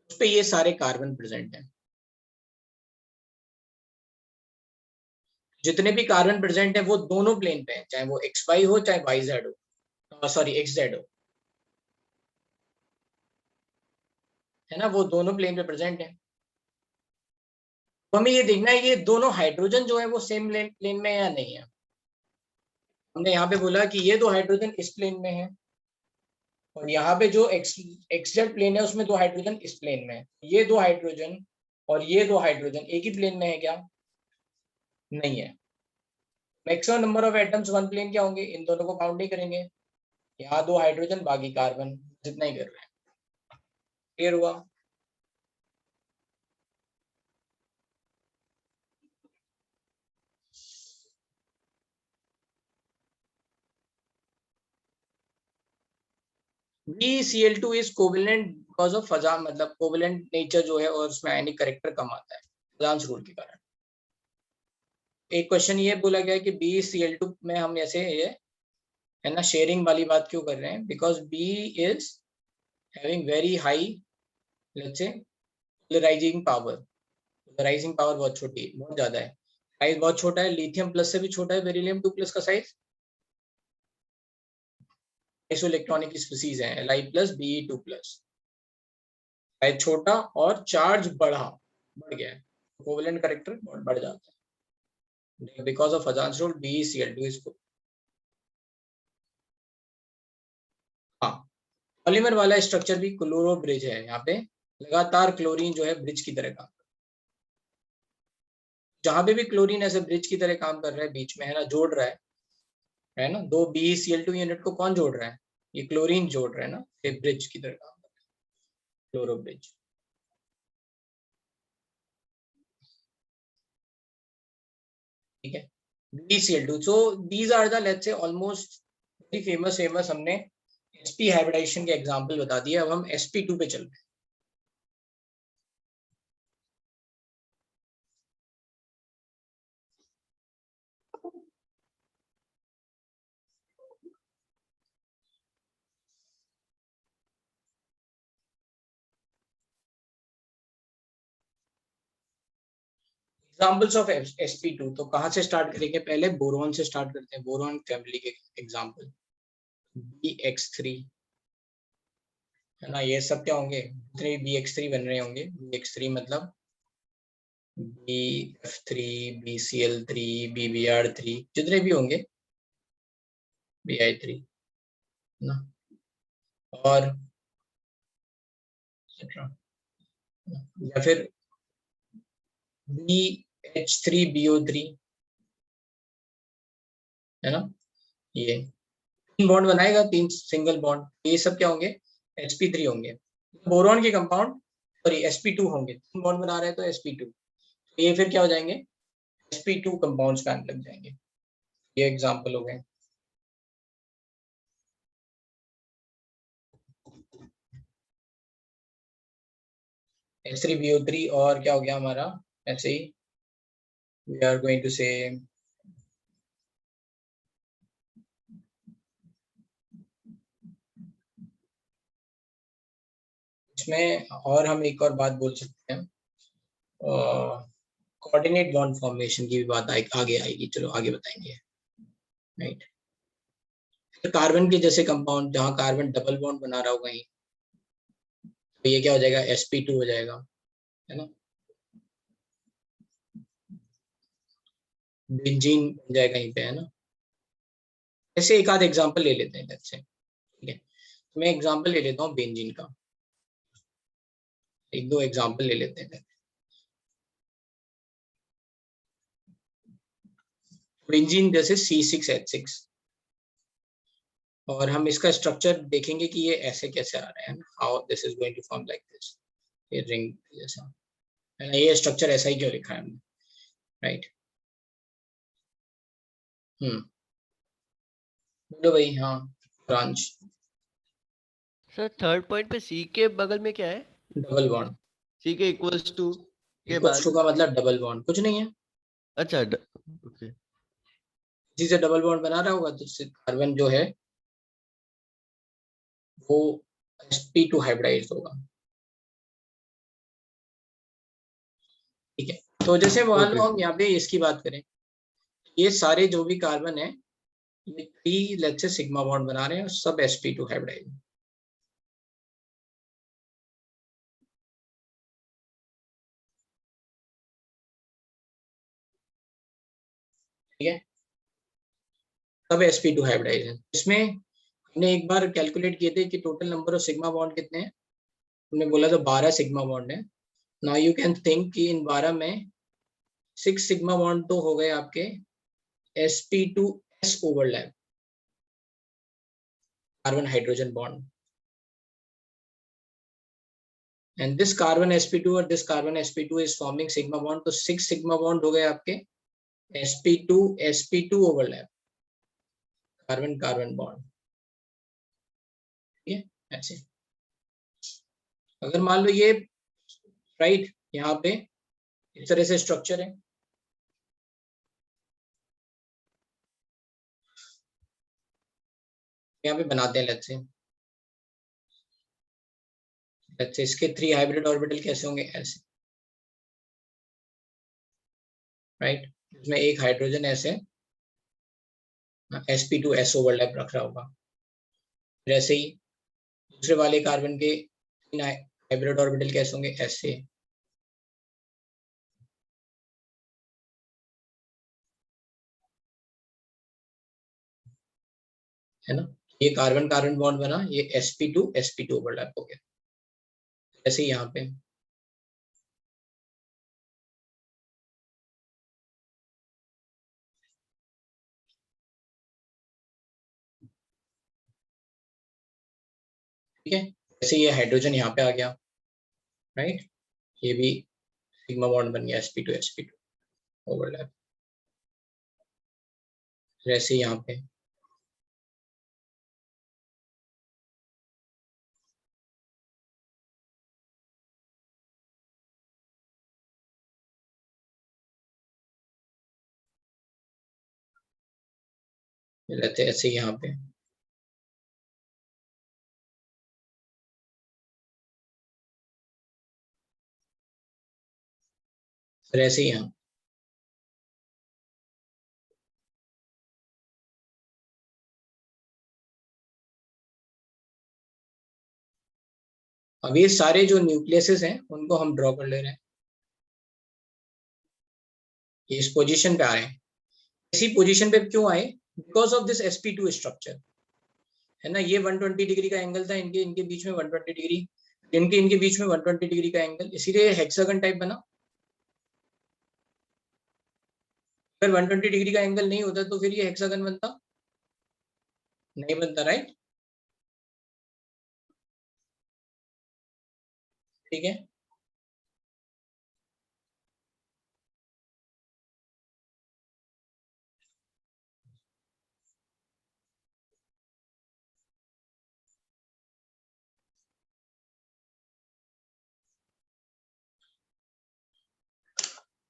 उस पे ये सारे कार्बन प्रेजेंट हैं, जितने भी कार्बन प्रेजेंट है वो दोनों प्लेन पे हैं, चाहे वो एक्स वाई हो चाहे वाई जेड हो, सॉरी एक्स जेड हो, है ना, वो दोनों प्लेन पे प्रेजेंट है। तो हमें ये देखना है ये दोनों हाइड्रोजन जो है वो सेम प्लेन में है या नहीं है। हमने यहाँ पे बोला कि ये दो हाइड्रोजन इस प्लेन में है और यहाँ पे जो एक्स जेड प्लेन है उसमें दो हाइड्रोजन इस प्लेन में है। ये दो हाइड्रोजन और ये दो हाइड्रोजन एक ही प्लेन में है क्या? नहीं है। Maximum number of atoms one plane क्या होंगे? इन दोनों को काउंट नहीं करेंगे, यहाँ दो हाइड्रोजन बाकी कार्बन, जितना ही कर रहे हैं। क्लियर हुआ? BeCl2 is covalent because of फजा, मतलब कोवेलेंट नेचर जो है और उसमें आयनिक कैरेक्टर कम आता है फजांस रूल के कारण। एक क्वेश्चन ये बोला गया कि BeCl2 में हम ऐसे ये है ना शेयरिंग वाली बात क्यों कर रहे हैं? Because B is having very high let's say polarising power, rising power बहुत छोटी, बहुत ज्यादा है, साइज बहुत छोटा है, लिथियम प्लस से भी छोटा है बेरिलियम 2 प्लस का साइज। आइसोइलेक्ट्रॉनिक स्पीसीज है Li plus Be2 plus, size छोटा और चार्ज बढ़ गया है, कोवेलेंट कैरेक्टर बढ़ जाता है बिकॉज ऑफ अजांस रूल BeCl2 इसको। हाँ, पॉलीमर वाला स्ट्रक्चर भी क्लोरो ब्रिज है, यहाँ पे लगातार क्लोरीन जो है ब्रिज की तरह काम, जहां पे भी क्लोरीन ऐसे ब्रिज की तरह काम कर रहा है बीच में, है ना, जोड़ रहा है ना, दो BeCl2 यूनिट को कौन जोड़ रहा है, ये क्लोरीन जोड़ रहा है ना, ये ब्रिज की तरह काम कर रहा है, क्लोरो ब्रिज। ठीक है, BeCl2, so these are the let's say almost very famous हमने sp hybridization के एग्जांपल बता दिए, अब हम sp2 पे चल रहे हैं। एग्जाम्पल्स ऑफ sp2, तो कहाँ से स्टार्ट करेंगे, पहले बोरॉन से स्टार्ट करते हैं, बोरॉन फैमिली के एग्जाम्पल BX3, है ना, ये सब क्या होंगे, जितने भी BX3 बन रहे होंगे, BX3 मतलब BF3, BCl3, BBr3, जितने भी होंगे Bi3 ना, और या फिर BH3BO3, है ना, ये 3 बॉन्ड बनाएगा, 3 सिंगल बॉन्ड, ये सब क्या होंगे, sp3 होंगे। बोरॉन के कंपाउंड सॉरी sp2 होंगे, 3 बॉन्ड बना रहे हैं तो sp2, तो ये फिर क्या हो जाएंगे, sp2 कंपाउंड्स में लग जाएंगे। ये एग्जांपल हो गए। H3BO3, और क्या हो गया हमारा, ऐसे ही we are going to say इसमें, और हम एक और बात बोल सकते हैं, कोऑर्डिनेट बॉन्ड फॉर्मेशन की भी बात आगे आएगी, चलो आगे बताएंगे, राइट। फिर कार्बन के जैसे कंपाउंड, जहाँ कार्बन डबल बॉन्ड बना रहा होगा कहीं, तो ये क्या हो जाएगा, sp2 हो जाएगा, है ना, बेंजीन बन जाएगा कहीं पे, है ना। ऐसे एक आध एग्जांपल ले लेते हैं इधर से, ठीक है, तो मैं एग्जांपल ले लेता हूँ बेंजीन का, एक दो एग्जांपल ले लेते हैं। बेंजीन जैसे C6H6, और हम इसका स्ट्रक्चर देखेंगे कि ये ऐसे कैसे आ रहे हैं, how this is going to form like this, ये रिंग जैसा, है ना, ये स्ट्रक्चर ऐसा ही क्यों लिखा है हमने, राइट। बोलो भाई, हाँ, ब्रांच सर थर्ड पॉइंट पे सी के बगल में क्या है, डबल बॉन्ड, सी के इक्वल्स टू के इक्वल्स बाद, टू का मतलब डबल बॉन्ड कुछ नहीं है, अच्छा ओके, इसी से डबल बॉन्ड बना रहा होगा तो कार्बन जो है वो sp2 हाइब्रिडाइज होगा, ठीक है। तो जैसे मान लो हम यहाँ पे इसकी बात करें, ये सारे जो भी कार्बन है, ये 3 लेट्स से सिग्मा बॉन्ड बना रहे हैं और सब sp2 हाइब्रिडाइज, ठीक है, सब sp2 हाइब्रिडाइज है। इसमें हमने एक बार कैलकुलेट किए थे कि total number of sigma bond कितने हैं, हमने बोला था 12 सिग्मा बॉन्ड है। नाउ यू कैन थिंक कि इन 12 में 6 सिग्मा बॉन्ड तो हो गए आपके sp2s overlap, carbon hydrogen bond, and this carbon sp2 और this carbon sp2 is forming sigma bond, तो 6 sigma bond हो गए आपके sp2 overlap, carbon carbon bond, ठीक है। ऐसे अगर मान लो ये राइट, यहाँ पे इस तरह से स्ट्रक्चर है, यहाँ पे बनाते हैं लेट्स से इसके 3 हाइब्रिड ऑर्बिटल कैसे होंगे, ऐसे, राइट, इसमें एक हाइड्रोजन ऐसे sp2s ओवरलैप रख रहा होगा। फिर ऐसे ही दूसरे वाले कार्बन के हाइब्रिड ऑर्बिटल कैसे होंगे, ऐसे, है ना। ये कार्बन कार्बन बॉन्ड बना, ये sp2 ओवरलैप हो गया। ऐसे ही यहाँ पे ठीक है, ऐसे ये हाइड्रोजन यहाँ पे आ गया, राइट, ये भी सिग्मा बॉन्ड बन गया sp2 ओवरलैप। फिर ऐसे यहाँ पे रहते, ऐसे यहाँ पे फिर ऐसे ही यहाँ। अब ये सारे जो न्यूक्लियसेस हैं उनको हम ड्रॉ कर ले रहे हैं, ये इस पोजीशन पे आ रहे हैं। इसी पोजीशन पे क्यों आए, because of this sp2 structure, है ना। ये 120 डिग्री का एंगल था, इनके इनके बीच में 120 डिग्री, इनके इनके बीच में 120 डिग्री का एंगल, इसीलिए हेक्सागन टाइप बना। अगर 120 डिग्री का एंगल नहीं होता तो फिर ये हेक्सागन बनता नहीं बनता, राइट। ठीक है,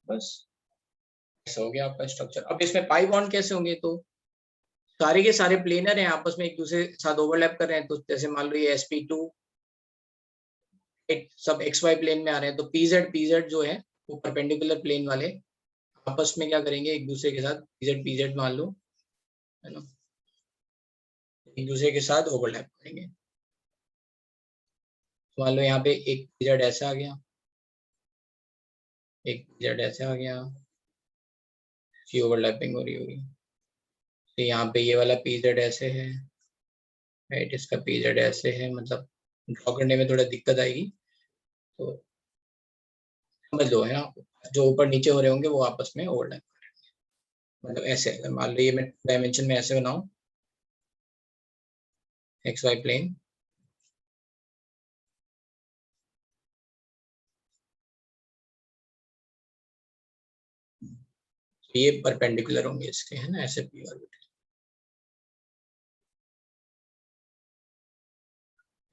बस ऐसा हो गया आपका स्ट्रक्चर। अब इसमें पाई बॉन्ड कैसे होंगे, तो सारे के सारे प्लेनर हैं, आपस में एक दूसरे के साथ ओवरलैप कर रहे हैं। तो जैसे मान लो ये sp2 सब xy प्लेन में आ रहे हैं, तो pz जो है वो परपेंडिकुलर प्लेन वाले आपस में क्या करेंगे, एक दूसरे के साथ pz मान लो, है ना, एक दूसरे के साथ ओवरलैप करेंगे। मान लो यहाँ पे एक pz ऐसा आ गया, एक pz ऐसा आ गया, ये ओवरलैपिंग हो रही होगी। तो यहाँ पे ये वाला pz ऐसे है, राइट, इसका pz ऐसे है, मतलब ड्रॉ करने में थोड़ा दिक्कत आएगी, तो समझ लो, है ना। जो ऊपर नीचे हो रहे होंगे वो आपस में ओवरलैप करेंगे। मतलब ऐसे अगर मान लो ये मैं डायमेंशन में ऐसे बनाऊं, एक्स वाई प्लेन, तो ये परपेंडिकुलर होंगे इसके, है ना, ऐसे पी ऑर्बिटल,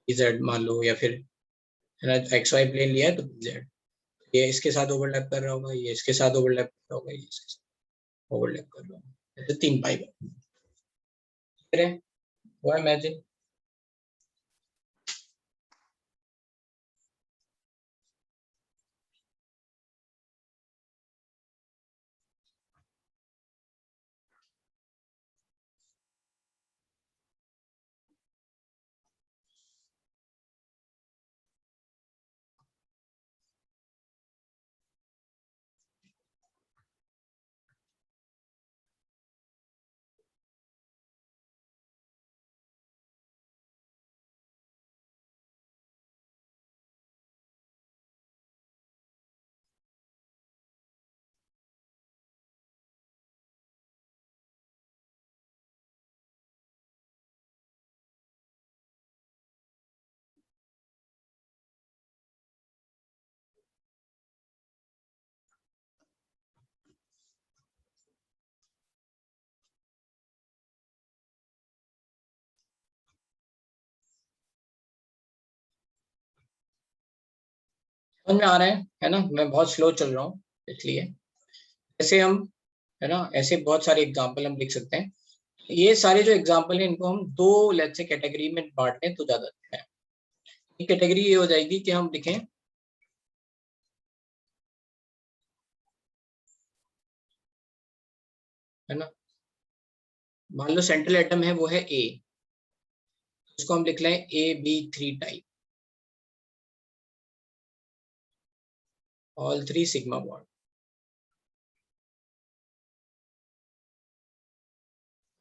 जेड मान लो, या फिर, है ना, एक्स वाई प्लेन लिया है तो जेड, ये इसके साथ ओवरलैप कर रहा होगा, ये इसके साथ ओवरलैप कर रहा होगा, ये इसके साथ ओवरलैप कर रहा होगा, ऐसे 3 पाई है वो इमेजिन। समझ में आ रहा है ना, मैं बहुत स्लो चल रहा हूँ इसलिए। ऐसे हम, है ना, ऐसे बहुत सारे एग्जाम्पल हम लिख सकते हैं। ये सारे जो एग्जाम्पल हैं इनको हम दो लेट्स से कैटेगरी में बांट लें तो ज्यादा अच्छा है। एक कैटेगरी ये हो जाएगी कि हम लिखें है ना। मान लो सेंट्रल एटम है वो है ए, उसको हम लिख लें AB3 type, all 3 sigma bond.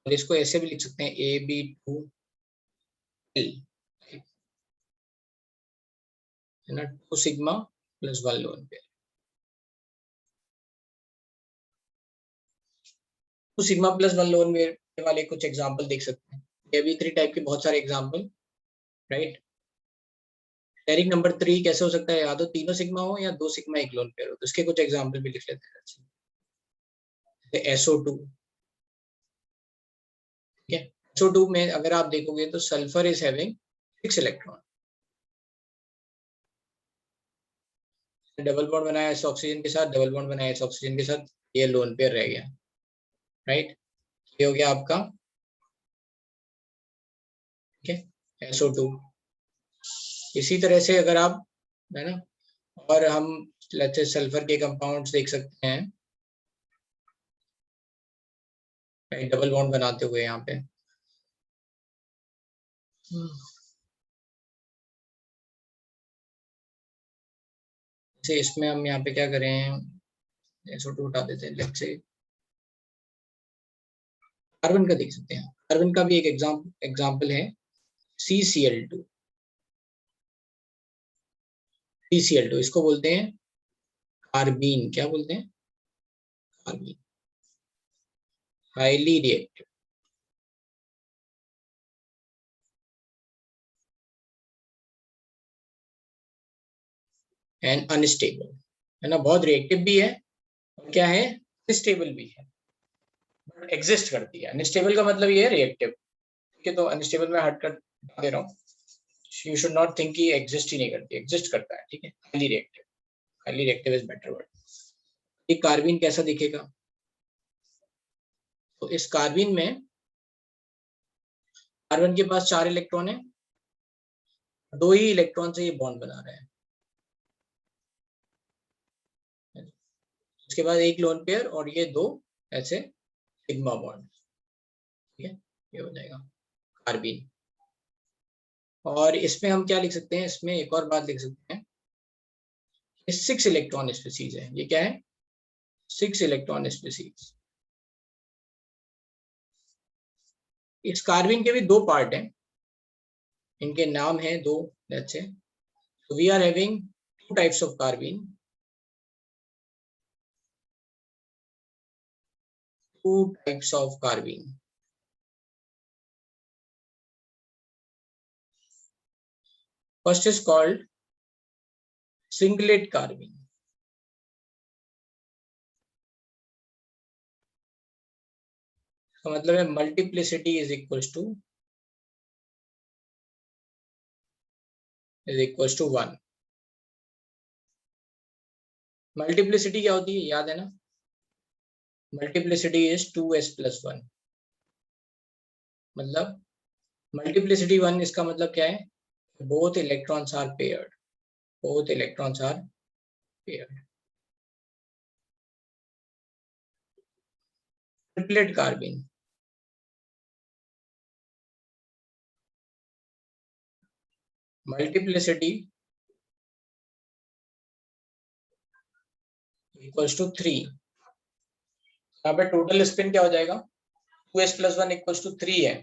और इसको ऐसे भी लिख सकते हैं AB2L, है ना, 2 sigma plus 1 lone pair. 2 sigma plus 1 lone pair वाले कुछ एग्जांपल देख सकते हैं। AB3 टाइप के बहुत सारे एग्जांपल, राइट। स्टेरिक नंबर 3 कैसे हो सकता है, या तो तीनों सिग्मा हो या 2 सिग्मा एक लोन पेयर हो, तो इसके कुछ एग्जांपल भी लिख लेते हैं। SO2, ठीक है। SO2 में अगर आप देखोगे तो sulphur is having 6 electron, double bond बनाया इस ऑक्सीजन के साथ, डबल बॉन्ड बनाया इस ऑक्सीजन के साथ, ये लोन पेयर रह गया, राइट। ये हो गया आपका, ठीक है, SO2। इसी तरह से अगर आप, है ना, और हम लेट्स से सल्फर के कंपाउंड्स देख सकते हैं, डबल बॉन्ड बनाते हुए यहाँ पे। जैसे इसमें हम यहाँ पे क्या करें, SO2 उठा देते हैं, लेट्स से कार्बन का देख सकते हैं। कार्बन का भी एक एग्जाम्पल है CCl2। CCl2 इसको बोलते हैं कार्बीन, क्या बोलते हैं, carbene, highly reactive. And unstable, है ना, बहुत रिएक्टिव भी है और क्या है, अनस्टेबल भी है, बट एग्जिस्ट करती है। अनस्टेबल का मतलब ये है रिएक्टिव, ठीक है। तो अनस्टेबल में हट कर दे रहा हूँ, यू शुड नॉट थिंक कि एग्जिस्ट ही नहीं करती, एग्जिस्ट करता है, ठीक है। Highly reactive, highly reactive is better word. ये कार्बीन कैसा दिखेगा, तो इस कार्बीन में कार्बन के पास 4 इलेक्ट्रॉन है, 2 ही इलेक्ट्रॉन से ये बॉन्ड बना रहे हैं, उसके बाद एक लोन पेयर और ये 2 ऐसे सिग्मा बॉन्ड, ठीक है। ये हो जाएगा कार्बीन। और इसमें हम क्या लिख सकते हैं, इसमें एक और बात लिख सकते हैं, 6 इलेक्ट्रॉन स्पीसीज है। ये क्या है, 6 इलेक्ट्रॉन स्पीसीज। इस कार्बन के भी 2 पार्ट हैं, इनके नाम हैं 2, let's say. So we are having 2 types of carbene, 2 types of carbene. First is called singlet carbene. तो मतलब है multiplicity is equals to 1। Multiplicity क्या होती है, याद है ना, मल्टीप्लिसिटी इज 2s+1। मतलब मल्टीप्लिसिटी 1 इसका मतलब क्या है, both electrons are paired, both electrons are paired. Triplet carbene, multiplicity equals to 3। यहाँ पे टोटल स्पिन क्या हो जाएगा, 2s+1 इक्वल्स टू 3 है,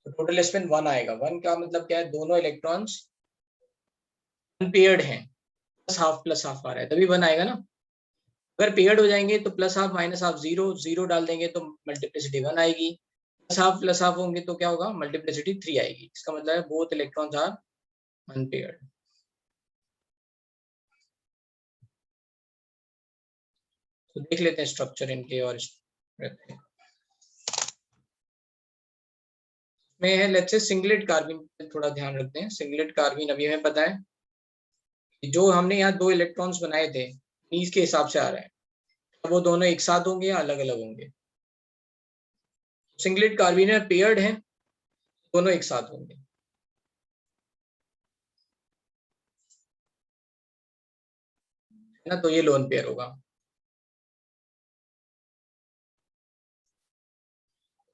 तो टोटल स्पिन 1 आएगा। 1 का मतलब क्या है, दोनों इलेक्ट्रॉन्स अनपेयर्ड हैं, प्लस हाफ आ रहा है, तभी 1 आएगा ना। अगर पेयर्ड हो जाएंगे तो प्लस हाफ माइनस हाफ 0, 0 डाल देंगे तो मल्टीप्लिसिटी 1 आएगी, प्लस हाफ होंगे तो क्या होगा, मल्टीप्लिसिटी 3 आएगी। इसका मतलब है बोथ इलेक्ट्रॉन्स आर अनपेयर्ड। तो देख लेते हैं स्ट्रक्चर इनके और रहते हैं। में है लेट्स से सिंगलेट कार्बीन पे थोड़ा ध्यान रखते हैं। सिंगलेट कार्बीन अभी हमें पता है कि जो हमने यहाँ 2 इलेक्ट्रॉन्स बनाए थे नीज के हिसाब से आ रहा है, तो वो दोनों एक साथ होंगे या अलग अलग होंगे। सिंगलेट कार्बीन है, पेयर्ड है, दोनों एक साथ होंगे, है ना, तो ये लोन पेयर होगा।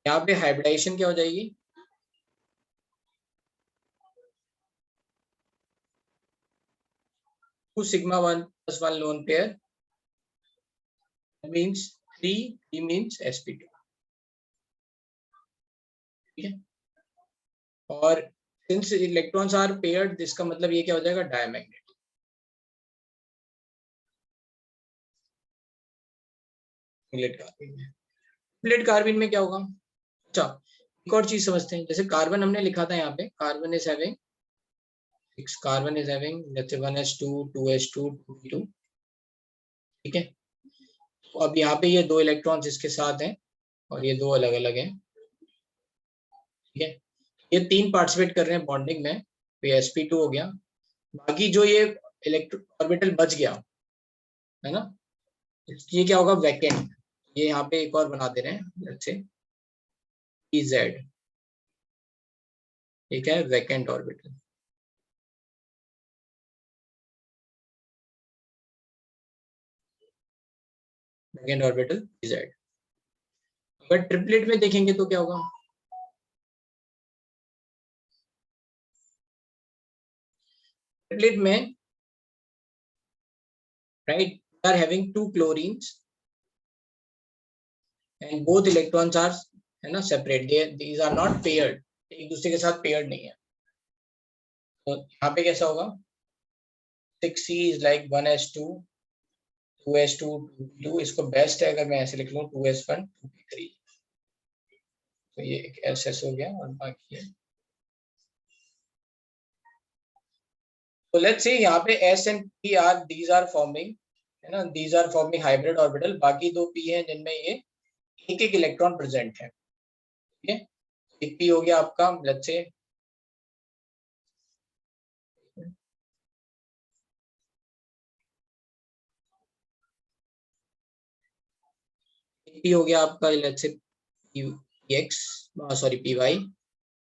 यहाँ पे हाइब्रिडाइजेशन क्या हो जाएगी, 2 sigma 1 plus 1 lone pair means 3 means sp2, ठीक है। और सिंस इलेक्ट्रॉन्स आर पेयर्ड, इसका मतलब ये क्या हो जाएगा, डायमैग्नेटिक। ट्रिपलेट कार्बिन में क्या होगा, अच्छा एक और चीज समझते हैं। जैसे कार्बन हमने लिखा था यहाँ पे, carbon is having let's say 1s2 2s2 2p2, ठीक है। तो अब यहाँ पे ये 2 इलेक्ट्रॉन्स इसके साथ हैं और ये 2 अलग अलग हैं, ठीक है। ये 3 पार्टिसिपेट कर रहे हैं बॉन्डिंग में, तो ये sp2 हो गया। बाकी जो ये इलेक्ट्रॉन ऑर्बिटल बच गया है ना, ये क्या होगा, वैकेंट। ये यहाँ पे एक और बना दे रहे हैं, let's say pz, ठीक है, vacant orbital. Vacant orbital pz। अगर ट्रिपलेट में देखेंगे तो क्या होगा, ट्रिपलेट में right, we are having 2 chlorines and both electrons are, है ना, separate, these are not paired, एक दूसरे के साथ paired नहीं है। तो यहाँ पे कैसा होगा, 6C is like 1s2 2s2 2p2, इसको बेस्ट है अगर मैं ऐसे लिख लूँ 2s1 2p3, तो ये एक SS हो गया। और बाकी है, तो लेट्स से यहाँ पे S and P are these are forming, है ना, these are forming hybrid orbital, बाकी 2 P हैं जिनमें ये एक एक इलेक्ट्रॉन प्रेजेंट है, ठीक है। एक P हो गया आपका, लेट्स से P हो गया आपका, let's say px, sorry py,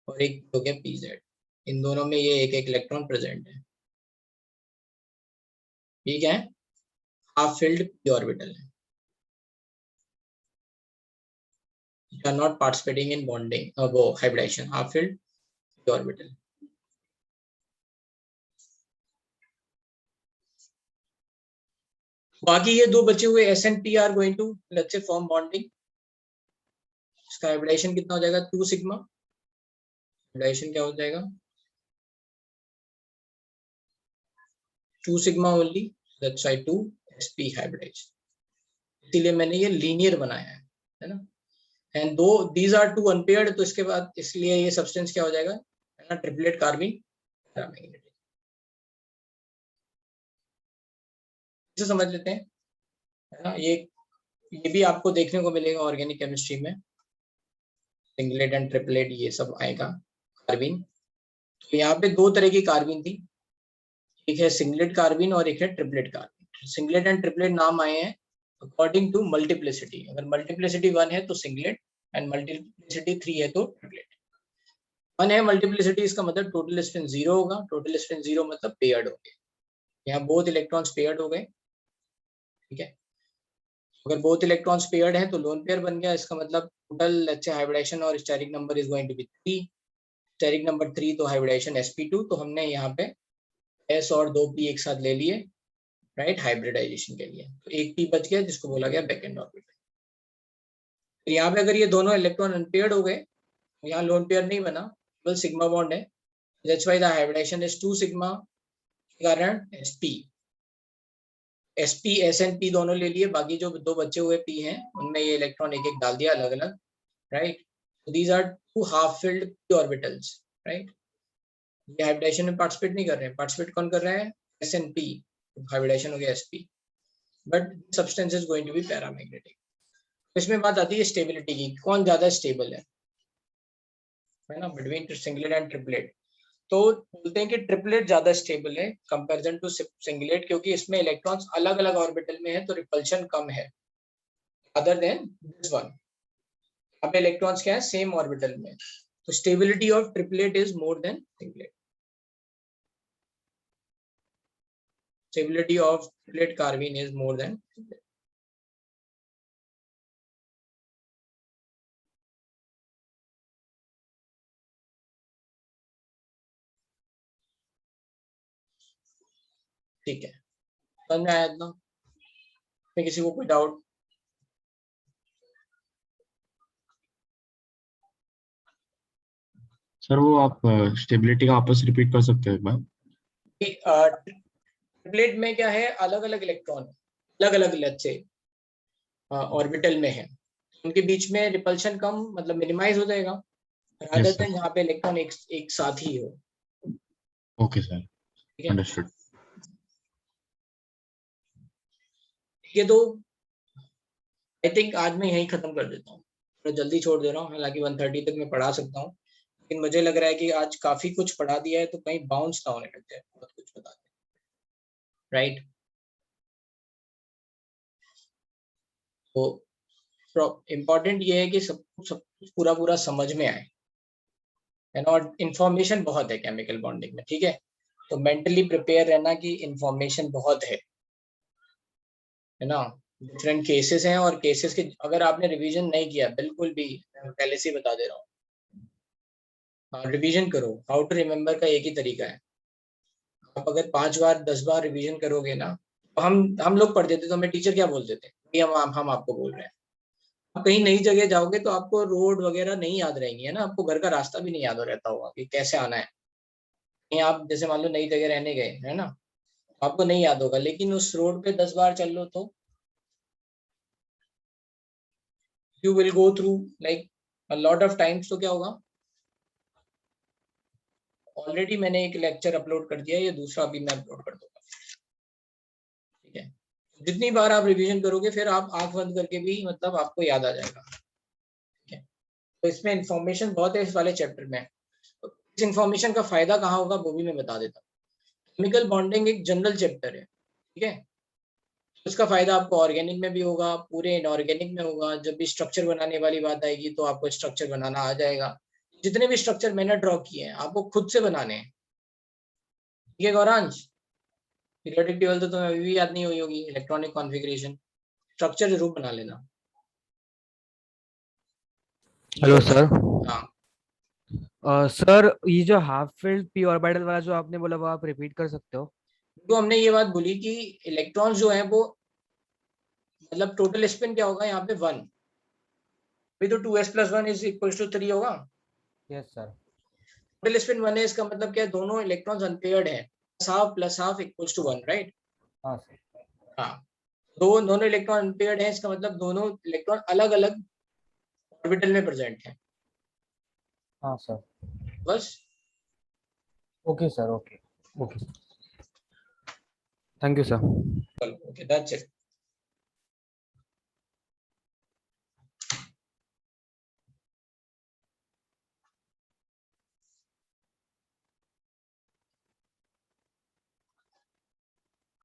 और एक हो गया pz। इन दोनों में ये एक एक इलेक्ट्रॉन प्रेजेंट है, ठीक है। हाफ फिल्ड p ऑर्बिटल है, you are not participating in bonding, वो hybridization, half filled p orbital। बाकी ये 2 बचे हुए S and P are going to let's say form bonding, इसका हाइब्रिडाइजेशन कितना हो जाएगा, 2 सिग्मा। हाइब्रिडाइजेशन क्या हो जाएगा, 2 sigma only, that's why 2 sp hybridisation, इसीलिए मैंने ये लीनियर बनाया है ना। एंड दो दीज आर 2 अनपेयर्ड, तो इसके बाद इसलिए ये सब्सटेंस क्या हो जाएगा, है ना, ट्रिपलेट कार्बिन पैरामैग्नेटिक। इसे समझ लेते हैं, है ना। ये भी आपको देखने को मिलेगा ऑर्गेनिक केमिस्ट्री में, सिंगलेट एंड ट्रिपलेट ये सब आएगा कार्बिन। तो यहाँ पे 2 तरह की कार्बिन थी, एक है सिंगलेट कार्बिन और एक है ट्रिपलेट कार्बिन। सिंगलेट एंड ट्रिपलेट नाम आए हैं अकॉर्डिंग टू मल्टीप्लिसिटी, अगर मल्टीप्लिसिटी 1 है तो सिंगलेट एंड मल्टीप्लिसिटी 3 है तो ट्रिपलेट। 1 है मल्टीप्लिसिटी, इसका मतलब टोटल स्पिन 0 होगा, टोटल स्पिन 0 मतलब पेयर्ड हो गए, यहाँ बोथ इलेक्ट्रॉन्स पेयर्ड हो गए, ठीक है। अगर बोथ इलेक्ट्रॉन्स पेयर्ड है तो लोन पेयर बन गया, इसका मतलब टोटल अच्छे हाइब्रिडाइजेशन और steric number is going to be 3, steric number 3 तो हाइब्रिडाइजेशन sp2, तो हमने यहाँ पे s और 2p एक साथ ले लिए, राइट, हाइब्रिडाइजेशन के लिए। तो एक p बच गया जिसको बोला गया बैकएंड ऑर्बिटल। तो यहाँ पे अगर ये दोनों इलेक्ट्रॉन अनपेयर्ड हो गए, यहाँ लोन पेयर नहीं बना, केवल सिग्मा बॉन्ड है, that's why the hybridisation is 2 sigma, के कारण sp s and p दोनों ले लिए, बाकी जो 2 बचे हुए p हैं उनमें ये इलेक्ट्रॉन एक एक डाल दिया अलग अलग, right. So these are 2 half filled p orbitals, right। ये हाइब्रिडाइजेशन में पार्टिसिपेट नहीं कर रहे हैं, पार्टिसिपेट कौन कर रहा है, s and p, हाइब्रिडाइजेशन हो गया sp, but substance is going to be paramagnetic. इसमें बात आती है स्टेबिलिटी की, कौन ज्यादा स्टेबल है ना, बिटवीन सिंगलेट एंड ट्रिपलेट। तो बोलते हैं कि ट्रिपलेट ज्यादा स्टेबल है कंपैरिजन टू सिंगलेट, क्योंकि इसमें इलेक्ट्रॉन्स अलग अलग ऑर्बिटल में है तो रिपल्शन कम है अदर देन दिस वन। यहाँ पे इलेक्ट्रॉन्स क्या है, सेम ऑर्बिटल में, तो stability of triplet is more than singlet. Stability of triplet कार्बिन is more than singlet. ठीक है, समझ में आया इतना? में किसी को कोई डाउट? सर वो आप स्टेबिलिटी का आपस रिपीट कर सकते हो एक बार? ट्रिपलेट में क्या है, अलग अलग इलेक्ट्रॉन अलग अलग लेट से ऑर्बिटल में है, उनके बीच में रिपल्शन कम मतलब मिनिमाइज हो जाएगा, रादर sir. देन यहाँ पे इलेक्ट्रॉन एक साथ ही हो। ओके सर, ठीक है, अंडरस्टूड। ये तो आई थिंक आज मैं यही खत्म कर देता हूँ, थोड़ा जल्दी छोड़ दे रहा हूँ, हालांकि 1:30 तक मैं पढ़ा सकता हूँ, लेकिन मुझे लग रहा है कि आज काफी कुछ पढ़ा दिया है, तो कहीं बाउंस ना होने लग जाए, बहुत कुछ बता दें, राइट? तो इम्पोर्टेंट ये है कि सब कुछ पूरा पूरा समझ में आए, है ना? और इन्फॉर्मेशन बहुत है केमिकल बॉन्डिंग में, ठीक है? तो मेंटली प्रिपेयर रहना कि इन्फॉर्मेशन बहुत है ना? डिफरेंट केसेस हैं, और केसेस के अगर आपने रिवीजन नहीं किया, बिल्कुल भी पहले से ही बता दे रहा हूँ, रिवीजन करो। हाउ टू रिमेम्बर का एक ही तरीका है, आप अगर 5 बार 10 बार रिवीजन करोगे ना, तो हम लोग पढ़ते थे तो हमें टीचर क्या बोलते थे कि हम आपको बोल रहे हैं। आप कहीं नई जगह जाओगे तो आपको रोड वगैरह नहीं याद रहेंगी, है ना? आपको घर का रास्ता भी नहीं याद रहता होगा कि कैसे आना है। कहीं आप जैसे मान लो नई जगह रहने गए, है ना, आपको नहीं याद होगा, लेकिन उस रोड पे 10 बार चल लो तो you will go through like a lot of times. तो क्या होगा, ऑलरेडी मैंने एक लेक्चर अपलोड कर दिया है, ये दूसरा भी मैं अपलोड कर दूंगा, ठीक है? जितनी बार आप रिवीजन करोगे, फिर आप आंख बंद करके भी मतलब आपको याद आ जाएगा, ठीक है? तो इसमें इंफॉर्मेशन बहुत है इस वाले चैप्टर में। तो इस इंफॉर्मेशन का फायदा कहाँ होगा वो भी मैं बता देता हूँ। केमिकल बॉन्डिंग एक जनरल चैप्टर है, ठीक है? उसका फायदा आपको ऑर्गेनिक में भी होगा, पूरे इनऑर्गेनिक में होगा। जब भी स्ट्रक्चर बनाने वाली बात आएगी तो आपको स्ट्रक्चर बनाना आ जाएगा। जितने भी स्ट्रक्चर मैंने ड्रॉ किए हैं आपको खुद से बनाने हैं, ठीक है गौरांश? पीरियोडिक टेबल तो तुम्हें अभी भी याद नहीं हुई होगी, इलेक्ट्रॉनिक कॉन्फ़िगरेशन, स्ट्रक्चर जरूर बना लेना। Hello sir. हाँ, सर ये जो हाफ फिल्ड पी ऑर्बिटल वाला जो आपने बोला वो आप रिपीट कर सकते हो? तो हमने ये बात बोली कि इलेक्ट्रॉन्स जो है वो मतलब टोटल स्पिन क्या होगा यहाँ पे 1, अभी तो 2s + 1 = 3 होगा। Yes sir. टोटल स्पिन 1 है, इसका मतलब क्या है, दोनों इलेक्ट्रॉन्स अनपेयर्ड है, ½ + ½ = 1, राइट? हाँ सर। हाँ, दोनों इलेक्ट्रॉन अनपेयर्ड है, इसका मतलब दोनों इलेक्ट्रॉन अलग अलग ऑर्बिटल में प्रेजेंट है, हाँ सर। बस। Okay sir, okay okay. Thank you sir. Okay, that's it.